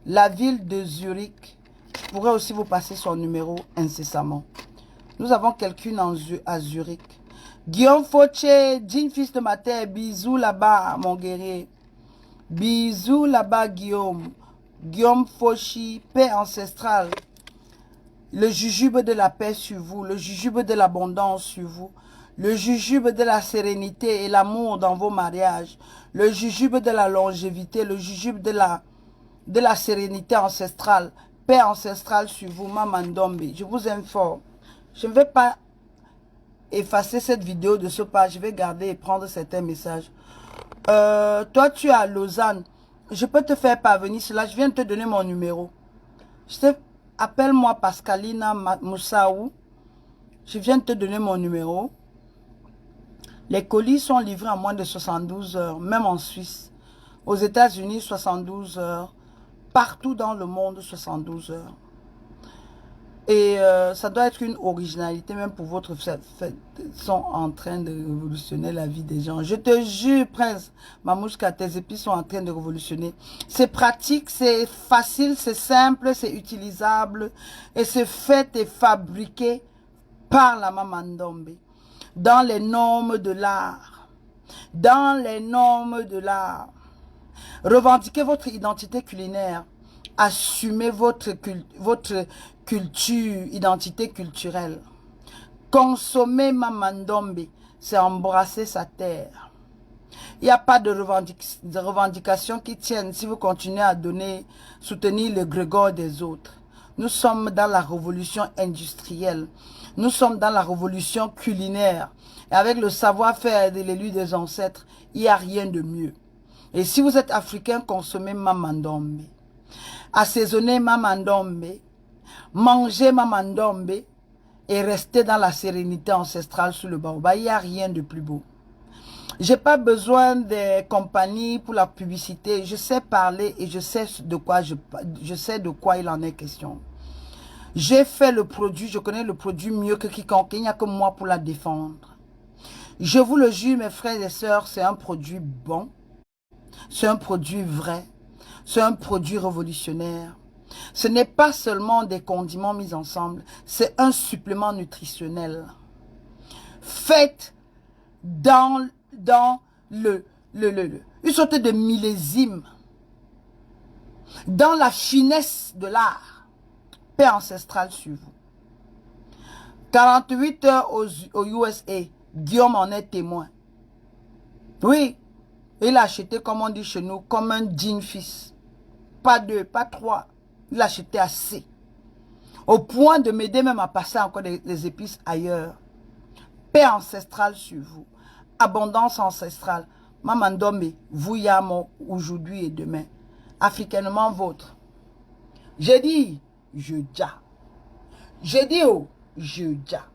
La ville de Zurich. Je pourrais aussi vous passer son numéro incessamment. Nous avons quelqu'une à Zurich. Guillaume Fauché, Jean fils de ma terre, bisous là-bas, mon guerrier. Bisous là-bas, Guillaume. Guillaume Fauchi, paix ancestrale. Le jujube de la paix sur vous, le jujube de l'abondance sur vous, le jujube de la sérénité et l'amour dans vos mariages, le jujube de la longévité, le jujube de la sérénité ancestrale, paix ancestrale sur vous, Maman Ndombe. Je vous aime fort. Je ne vais pas effacer cette vidéo de ce page, je vais garder et prendre certains messages. Toi, tu es à Lausanne. Je peux te faire parvenir cela. Je viens de te donner mon numéro. Appelle-moi Pascalina Moussaou. Je viens de te donner mon numéro. Les colis sont livrés en moins de 72 heures, même en Suisse. Aux États-Unis, 72 heures. Partout dans le monde, 72 heures. Et ça doit être une originalité, même pour votre fête. Ils sont en train de révolutionner la vie des gens. Je te jure, Prince Mamouchka, tes épices sont en train de révolutionner. C'est pratique, c'est facile, c'est simple, c'est utilisable. Et c'est fait et fabriqué par la Maman Ndombe. Dans les normes de l'art. Dans les normes de l'art. Revendiquez votre identité culinaire. Assumez votre culture, identité culturelle. Consommer Maman Ndombe, c'est embrasser sa terre. Il n'y a pas de revendication qui tienne si vous continuez à soutenir le grégor des autres. Nous sommes dans la révolution industrielle. Nous sommes dans la révolution culinaire. Et avec le savoir-faire de l'élu des ancêtres, il n'y a rien de mieux. Et si vous êtes africain, consommez Maman Ndombe. Assaisonnez Maman Ndombe. Mangez Maman Ndombe. Et restez dans la sérénité ancestrale sous le baobab. Il n'y a rien de plus beau. Je n'ai pas besoin des compagnies pour la publicité. Je sais parler et je sais de quoi il en est question. J'ai fait le produit, je connais le produit mieux que quiconque. Il n'y a que moi pour la défendre. Je vous le jure, mes frères et sœurs, c'est un produit bon. C'est un produit vrai. C'est un produit révolutionnaire. Ce n'est pas seulement des condiments mis ensemble. C'est un supplément nutritionnel. Fait dans une sorte de millésime. Dans la finesse de l'art. Paix ancestrale sur vous. 48 heures aux USA. Guillaume en est témoin. Oui. Il a acheté, comme on dit chez nous, comme un jean fils. Pas deux, pas trois. Il a acheté assez. Au point de m'aider même à passer encore des épices ailleurs. Paix ancestrale sur vous. Abondance ancestrale. Maman Ndombe, vous yamo aujourd'hui et demain. Africainement vôtre. J'ai dit, je ja. J'ai dit, oh, je ja.